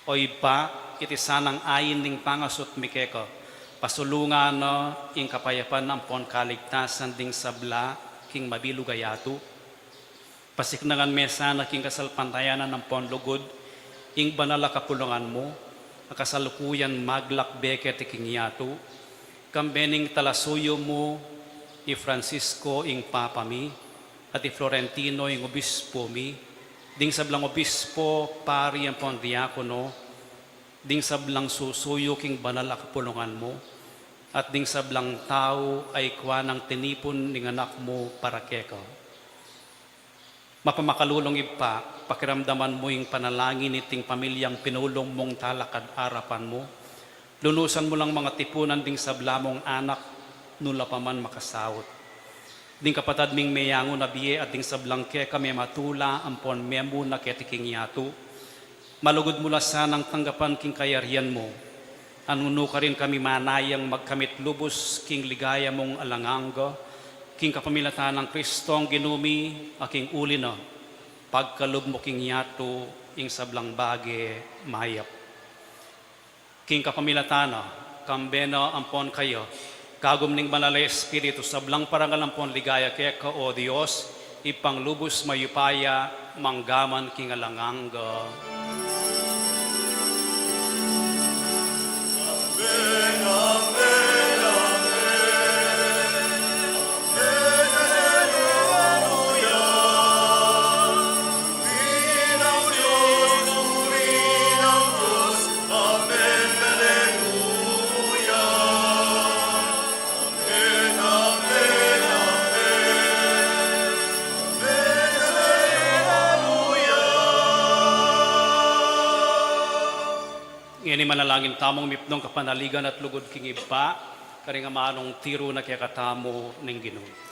O iba, iti sanang ayin ning pangasot mikeko, pasulungan no, ing kapayapan ng pon kaligtasan ding sabla king mabilugayatu. Pasiknangan mesa na king kasalpantayanan ng pon lugod, ing banala kapulungan mo, akasalukuyan maglakbeke ti king yatu, kambening talasuyo mo, i Francisco ing papa mi, at i Florentino ing obispo mi, ding sablang obispo, pari ang pon diakono, ding sablang susuyo king banal kapulungan mo, at ding sablang tao ay kwa ng tinipon ning anak mo para keko. Mapamakalulong ipa, pakiramdaman mo yung panalangin iting pamilyang pinulong mong talakad arapan mo, lunusan mo lang mga tipunan ding sabla mong anak, nula pa man makasawot. Ding kapatad ming mayango na biye at ding sablang keka may matula ampon memo na ketiking yatu, malugod mula sanang tanggapan king kayarian mo. Anuno ka rin kami manayang magkamit lubos king ligaya mong alanganga, king kapamilatan ng Kristong ginumi, aking uli na, pagkalub mo king yato, ing sablang bage mayap. King kapamilatan na, kambena ampon kayo, kagum ning banal na espiritu, sablang parangal ampon ligaya kaya ka o Diyos, ipanglubos mayupaya, manggaman kingalanganga. Ngini manalangin tamong mipnong kapanaligan at lugod king iba, kari nga manong tiro na kaya katamo ng Ginoo.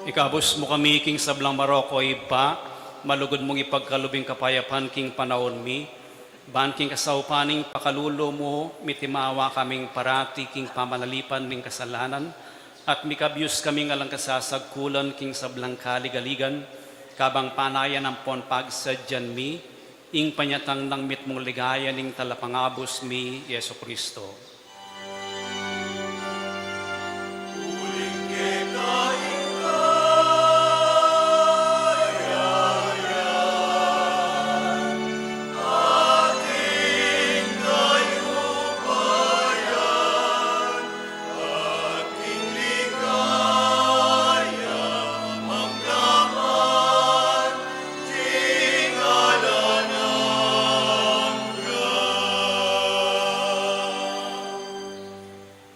Ikabos mo kami king sablang Maroko ipa, malugod mong ipagkalubing kapayapan king panahon mi, ban king kasaupaning pakalulo mo, mitimawa kaming parati king pamanalipan ming kasalanan, at mikabyus kaming alang kasasagkulan king sablang kaligaligan, kabang panayan ang ponpag sa dyan mi, ing panyatang ng mit mong ligaya ning talapangabos mi, Yeso Kristo.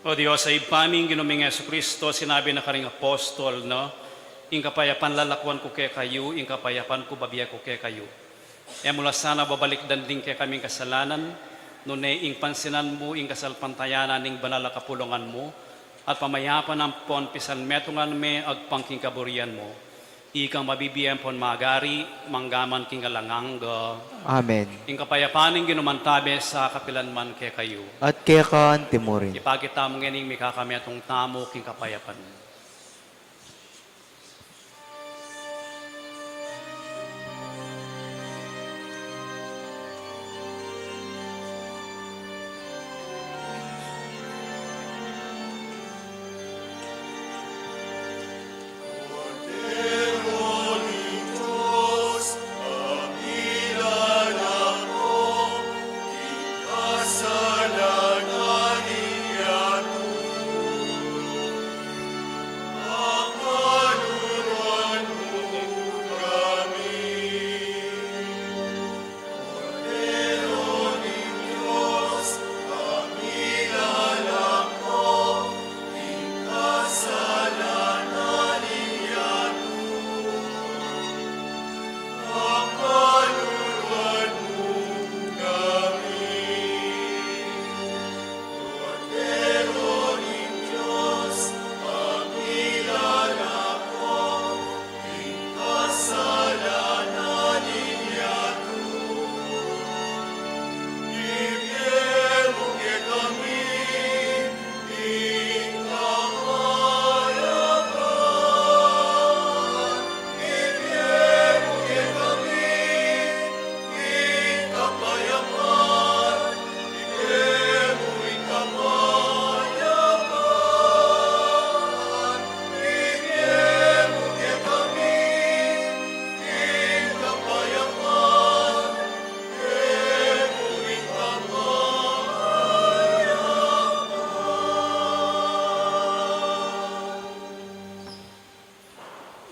O Diyos, sa ipaming ginuming Yesu Kristo, sinabi na karing apostol, no? Ing kapayapan lalakwan ko kay kayo, ing kapayapan ko babiya ko kay kayo. E mula sana babalik danding kay kaming kasalanan, nune ing pansinan mo, ing kasalpantayanan, ing banal na kapulungan mo, at pamayapan ang pon pisan metungan me, agpangking kaburian mo. Ikang mabibiyan pon magari, manggaman king alanganga. Amen. Ing kapayapaning ginumantabe sa kapilanman kay kayo. At kaya ka timurin. Ipakita mo nganing may kakami atong tamo king kapayapan.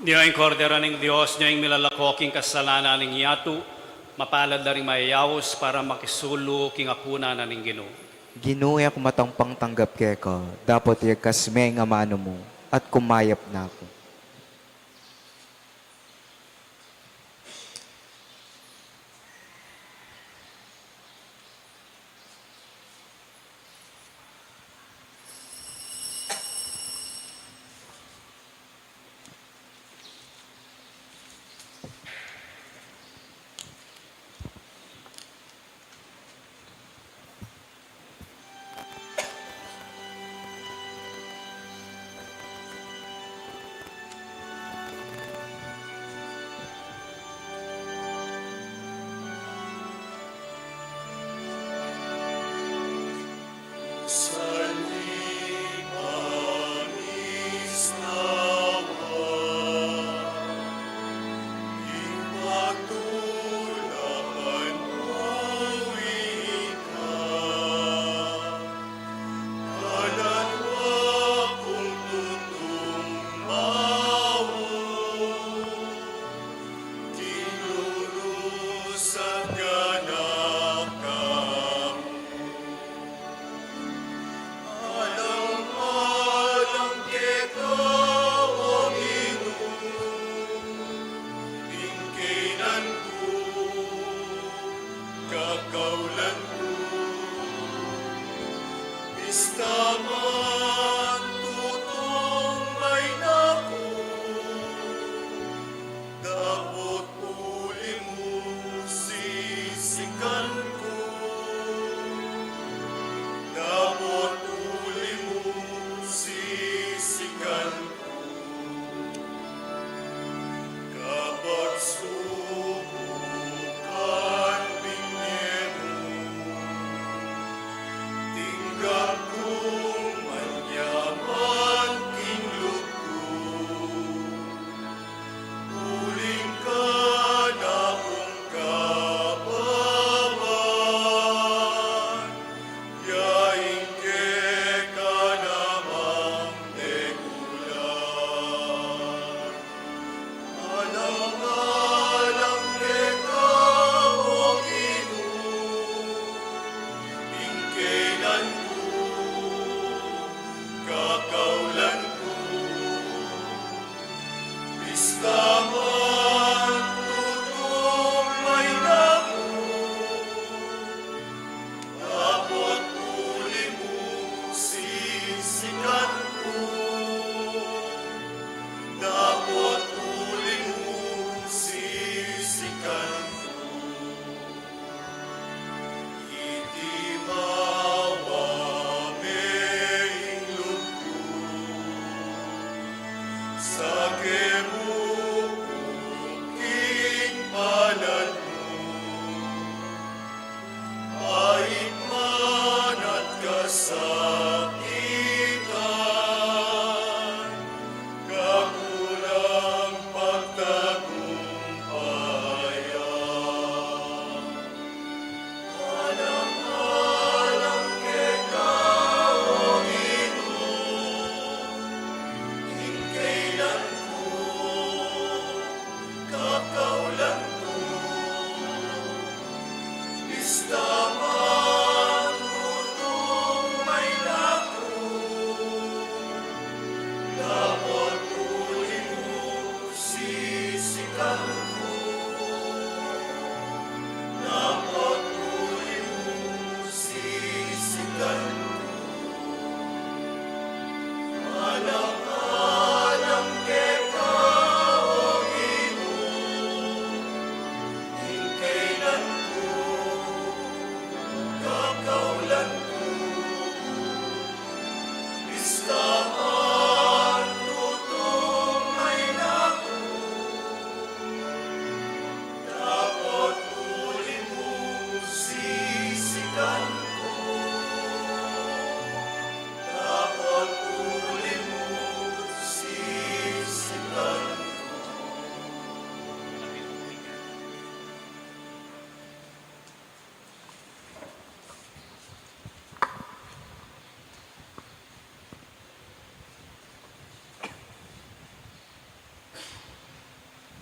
Diyo ang kordero ng Diyos, niya yung milalakoking kasalanan ng yatu, mapalad na rin mayawos para makisulo king akuna na ning Ginoo. Ginuya ko matang pangtanggap keka, dapat ikasme nga mano mo, at kumayap na ako.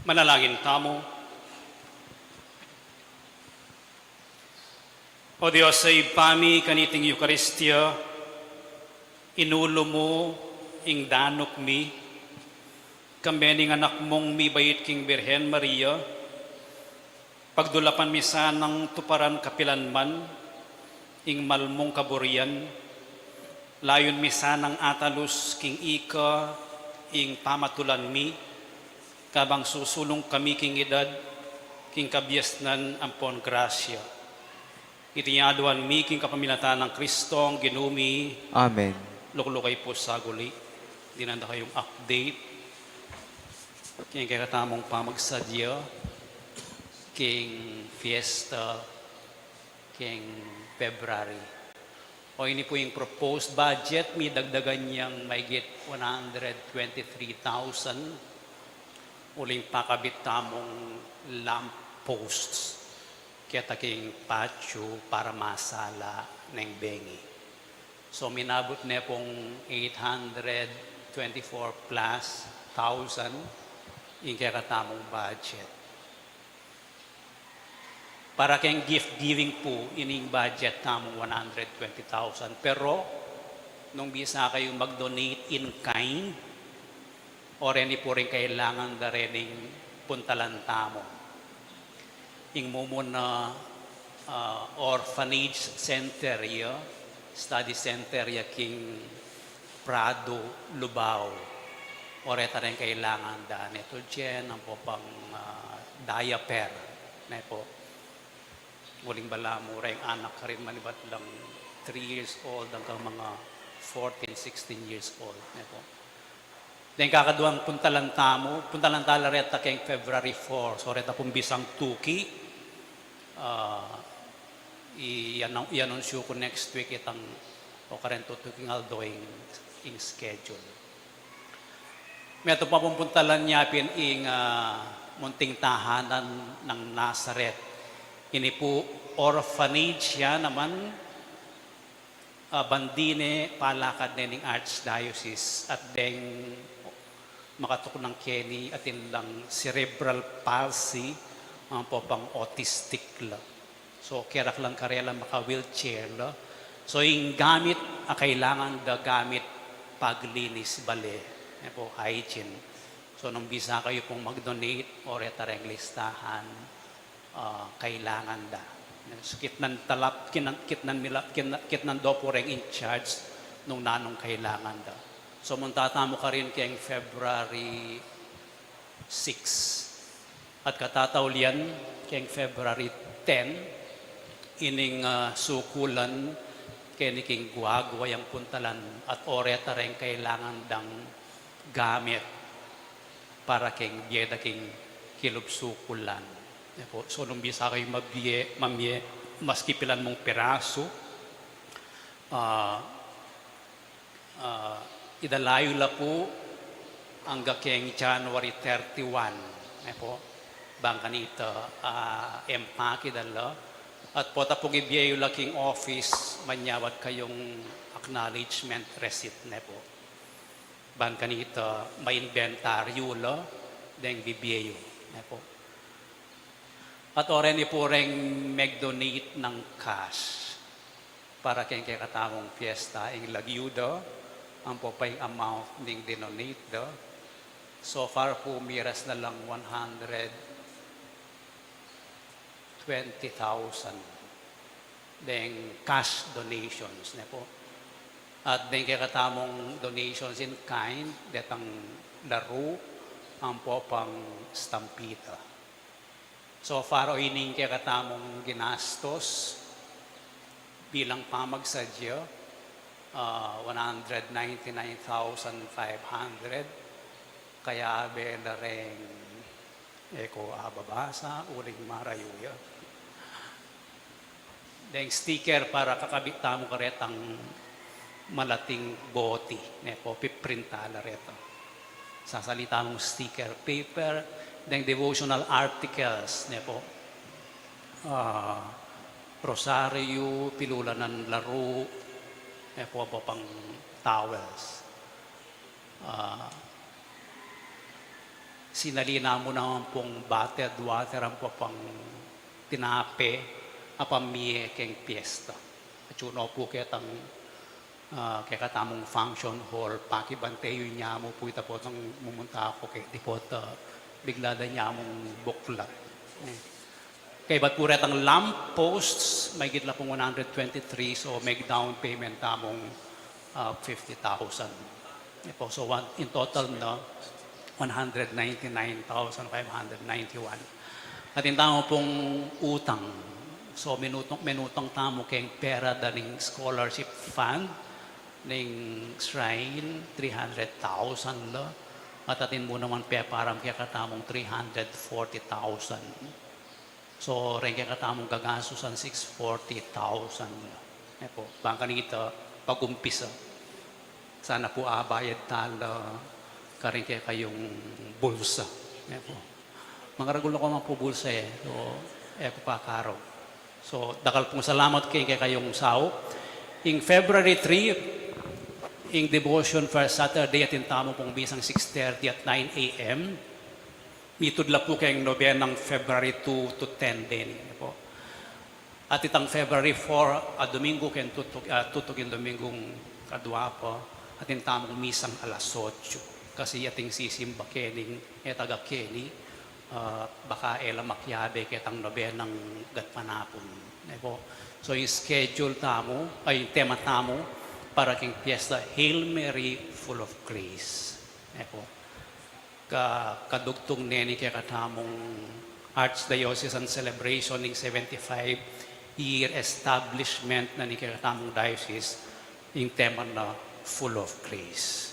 Manalangin tamo. O Diyos, sa ipami kaniting Eucharistia, inulo mo ing danok mi, kambening anak mong mi bayit king Birhen Maria, pagdulapan mi sanang tuparan kapilanman, ing malmong kaburian, layon mi sanang atalus king ika, ing pamatulan mi, kabang susulong kami king edad, king kabiasnan ampon grasya. Itinyaduan mi king kapamilatan ng Kristong ginumi, Amen. luklukay po sa guli. Dinanda kayong update. King kakatamong pamagsadya, king fiesta, king February. O ini po yung proposed budget, may dagdagan niyang mahigit 123,000 uling pakabit tamong lamp posts. Kaya taking patio para masala ng bengi. So minabot na pong 824 plus thousand yung kaya katamong budget. Para kayong gift giving po, ining budget tamong 120,000. Pero, nung bisa kayong mag-donate in kind, o rin po rin kailangan na rin puntalan tamo. Ing mumuna orphanage center ya, study center ya king Prado, Lubao. Oreta rin kailangan da neto dyan, ang po pang diaper. Na po, muling bala mo rin anak ka rin malibat lang 3 years old hanggang mga 14, 16 years old. Na po. Then kakaduang puntalan tamo, puntalan tala reta keng February 4. So reta pong bisang tuki. I-announce ko next week itang o karento tuking aldoing in schedule. May ito pa pong puntalan niya ing munting tahanan ng Nazareth. Ini po orphanage siya naman bandine palakad na ng Archdiocese at deng makatok ng Kenny at lang cerebral palsy ang po pang autistic la. So kaya lang karela maka-wheelchair la. So yung gamit, kailangan da gamit paglinis bale. Yan po, hygiene. So nung bisa kayo pong mag-donate o retareng listahan, kailangan da. So kitnan talap, kitnan do po rin in charge nung nanong kailangan da. So muntatamo ka rin kayong February 6. At katataulian kayong February 10, ining sukulan kaya king guagwa yung puntalan at oreta rin kailangan dang gamit para king biyeda king kilubsukulan. So nung bisa kayo mamye, maski pilan mong peraso, idalayo la po hanggang kayong January 31. Po, bangka nito, empaki dala. At po tapong ibiyayo laking office, manyawat kayong acknowledgement receipt na po. Bangka nito, may inventaryo la, deng bibiyayo na po. At oren po rin mag-donate ng cash para kayong katamong fiesta, yung lagyudo, ang po pa yung amount ng dinonate do. So far po, miras na lang 120,000 then cash donations na po. At then kakatamong donations in kind, detang laro, ang po pang stampita. So far, o ining kakatamong ginastos bilang pamagsadya, 199,500. Kaya bela rin eko ababasa, uling marayuya. Deng sticker para kakabit tamo karetang malating boti. Nepo, piprintala reto. Sasalita mong sticker paper, deng devotional articles. Nepo, rosaryo, pilula ng laro, nepo po pang towels. sinalina mo naman pong battered water ang po pang tinape apamie keng piyesta. At yun po kitang kaya katamong function hall, pakibantayo niya mo po ito po nang mumunta ako kay di po bigla na niya mong buklat. Kaya ba't po rin ang lamp posts, may gitla pong 123, so may down payment tamong 50,000. So in total na 199,591. At yung tamo pong utang, so minutang tamo kayong pera daling scholarship fund, ng shrine, 300,000 la. At atin mo naman parang kaya katamong 340,000. So, rin kaya katamong gagasusan 640,000. Po, bangka nito, pag-umpisa. Sana po abayad tala karin kaya kayong bulsa. Po. Mga ragulo ko man po bulsa So, ko pa karo. So, dakal pong salamat kaya kayong sao. In February 3, in devotion for Saturday at intamo pong bisang 6:30 at 9 a.m. Mitudla po kayong nobenang February 2 to 10 din. Po. At itang February 4, Domingo kayong tutugin Domingong kadwa po. At intamong misang alas 8. Kasi ating sisimba kening taga Keni. Baka ela makyabe kitang nobenang gatpanapon. Po. So yung schedule tamo, ay tema tamo, para king piyesta, Hail Mary, full of grace. Kadugtong neni kaya katamong Archdiocesan celebration ng 75-year establishment na ni kaya katamong diocese, yung tema na full of grace.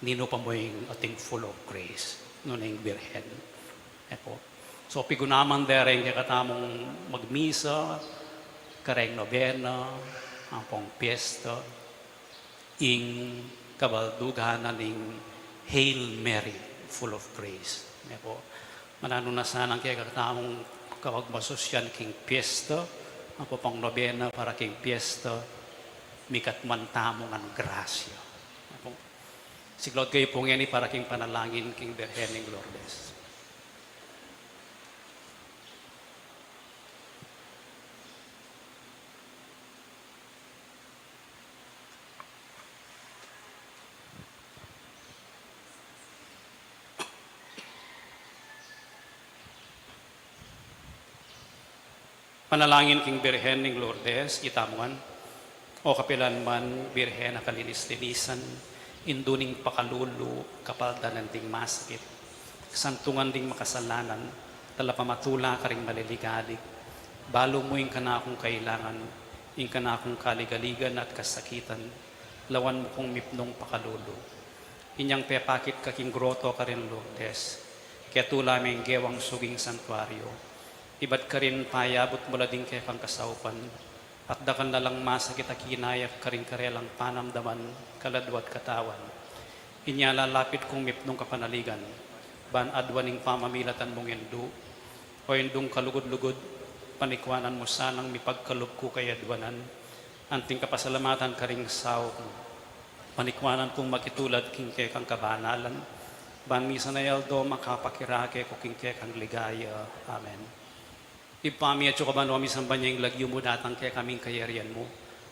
Nino pa mo yung ating full of grace, no na yung birhen. So pigunaman dereng kaya katamong magmisa, kareng nobena, ang pong piyesta, ing kabalduganan ng Hail Mary, full of grace. Manano na sanang kaya katamong kawagmasosyan king piyesta, ang pang nobena para king piyesta, mikatman tamong ang grasya. Siglod kayo pong yan para king panalangin king Birhen ng Lourdes. Panalangin king Birhen ng Lourdes, itamuan, o kapilan man Birhen na kalinis-linisan, induning pakalulu, kapaldanan ding masakit, santungan ding makasalanan, talapamatula ka ring maliligalig, balo mo yung kanakong kailangan, yung kanakong kaligaligan at kasakitan, lawan mo kong mipnong pakalulu. Inyang pepakit kaking groto ka rin Lourdes, kaya tulaming gewang suging santuario, iba't ka rin payabot mula din kaya kang kasaupan. At dakan na lang masakit at kinayak ka rin karelang panamdaman, kaladwat katawan. Inyalalapit kong mipnong kapanaligan, ban adwaning pamamilatan mong endu, o endung kalugod-lugod, panikwanan mo sanang mipagkalub ko kay adwanan, anting kapasalamatan ka ring sao ko. Panikwanan kong makitulad king kaya kang kabanalan, ban misa na yaldo makapakirake ko king kaya kang ligaya. Amen. Ipami at sukaban mo samba niya yung lagyo mo datang kaya kaming kayarian mo.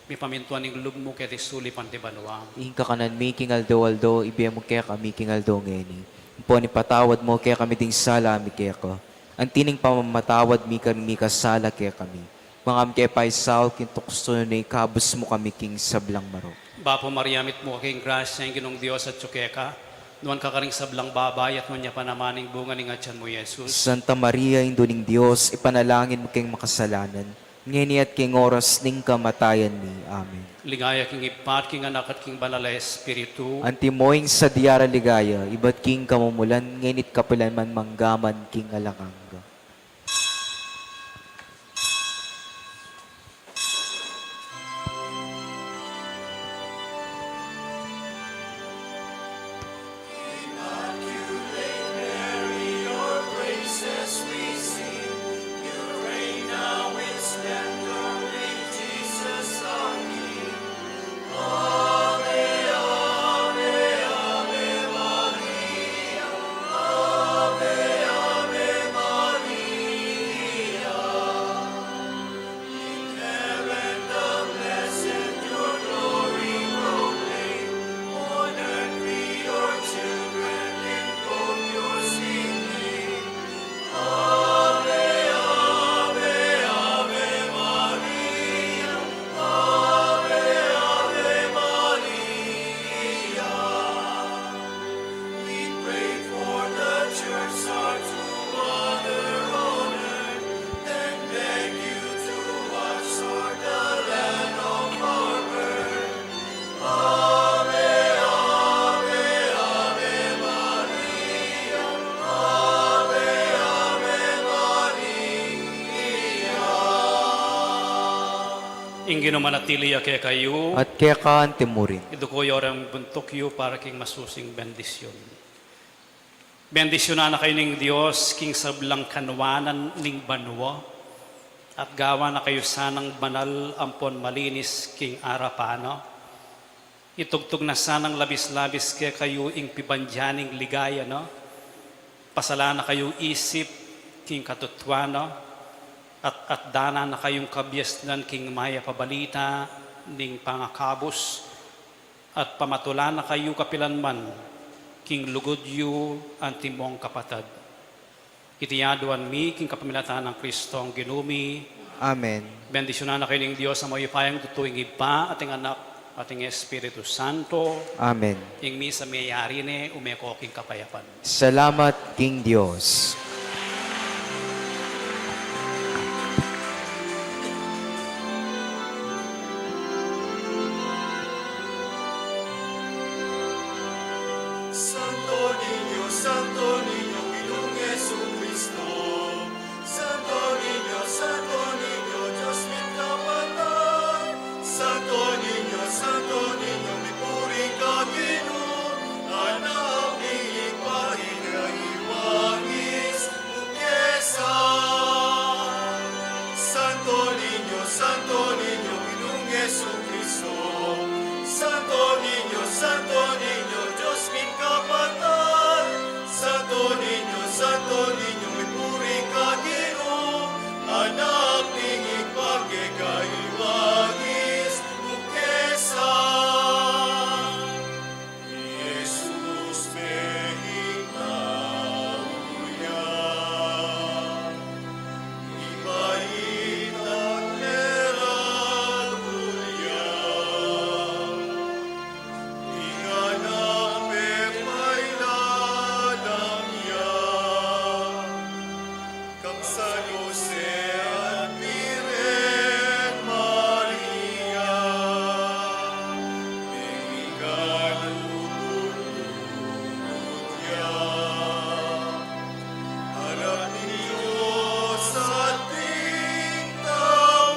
May pamintuan ng lug mo kaya tisuli pantibanwa. Iing kakanan mi kingaldo-aldo, ibiyam mo kaya kami kingaldo ngeni. Po ni patawad mo kaya kami ding sala mi kaya ko. Ang tining pamamatawad mi kasala kaya kami. Mga kaya paisaw kintukso na ikabos mo kami king sablang maro. Bapo Mariamit mo king grasya yung ginong Diyos at tsukeka. Nuan kakaring sablang babay at nuan niya panamaning bunga ng atyan mo, Jesus. Santa Maria, Induling Diyos, ipanalangin mo king makasalanan. Ngini at king oras ning kamatayan ni. Amen. Ligaya king ipat, king anak at king banal na Espiritu. Antimoing sa diara ligaya, iba't king kamumulan, nginit kapilan man manggaman king alanganga. Ave, Ingin manatili kaya kayo. at kaya kaante mo rin. Ito ko yorang buntok yu para king masusing bendisyon. Bendisyonan na kayo ng Diyos, king sablang kanwanan ning banwa. At gawa na kayo sanang banal ampon malinis king arapano. Itugtog na sanang labis-labis kaya kayo ing pibandyaning ligaya, no? Pasala na kayo isip king katutwano. At dana na kayong kabyasnan king maya pabalita ning pangakabos. At pamatula na kayo kapilanman king lugod yu antimong kapatad. Itiyaduan mi king kapamilatan ng Kristong ginumi. Amen. Bendisyonan na kayo ng Diyos sa mga ipayang tutuing iba, ating anak, ating Espiritu Santo, Amen. ing mi sa mayayari ni umeko king kapayapan. Salamat, King Diyos. Santo Niño, Ginoong Jesucristo. Santo Niño, Diyos mit kapatid. Santo Niño, may puri ka Ginoo. Anak ni ipahin na iwangis mukesa. Santo Niño, Ginoong Jesucristo. Santo Niño, Diyos mit kapatid. Santo Niño, may puri ka Ginoo. Anak ning ipagkakaiwangis mukesa. Jesus mehing tauya. Ibait at meragulya. Inganape may lalamya. Kang sa Jose at Virgen Maria. Bigalugulugya. Harap ni Diyos sa ating tao.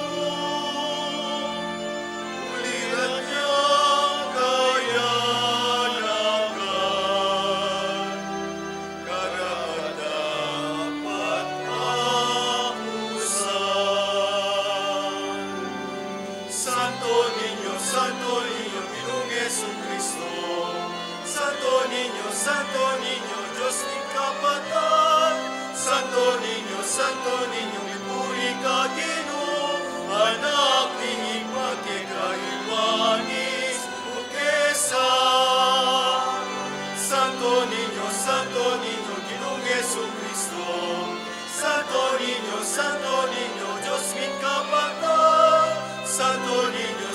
Ulirat niyang kayanakan, karapat apusan. Santo Niño, Ginoong Jesucristo. Santo Niño, Diyos ng kapatid. Santo Niño, may puri ka Ginoo. Anak ning ipagkakaiwangis mukesa. Santo Niño, Ginoong Jesucristo. Santo Niño, Diyos ng kapatid. Santo Niño,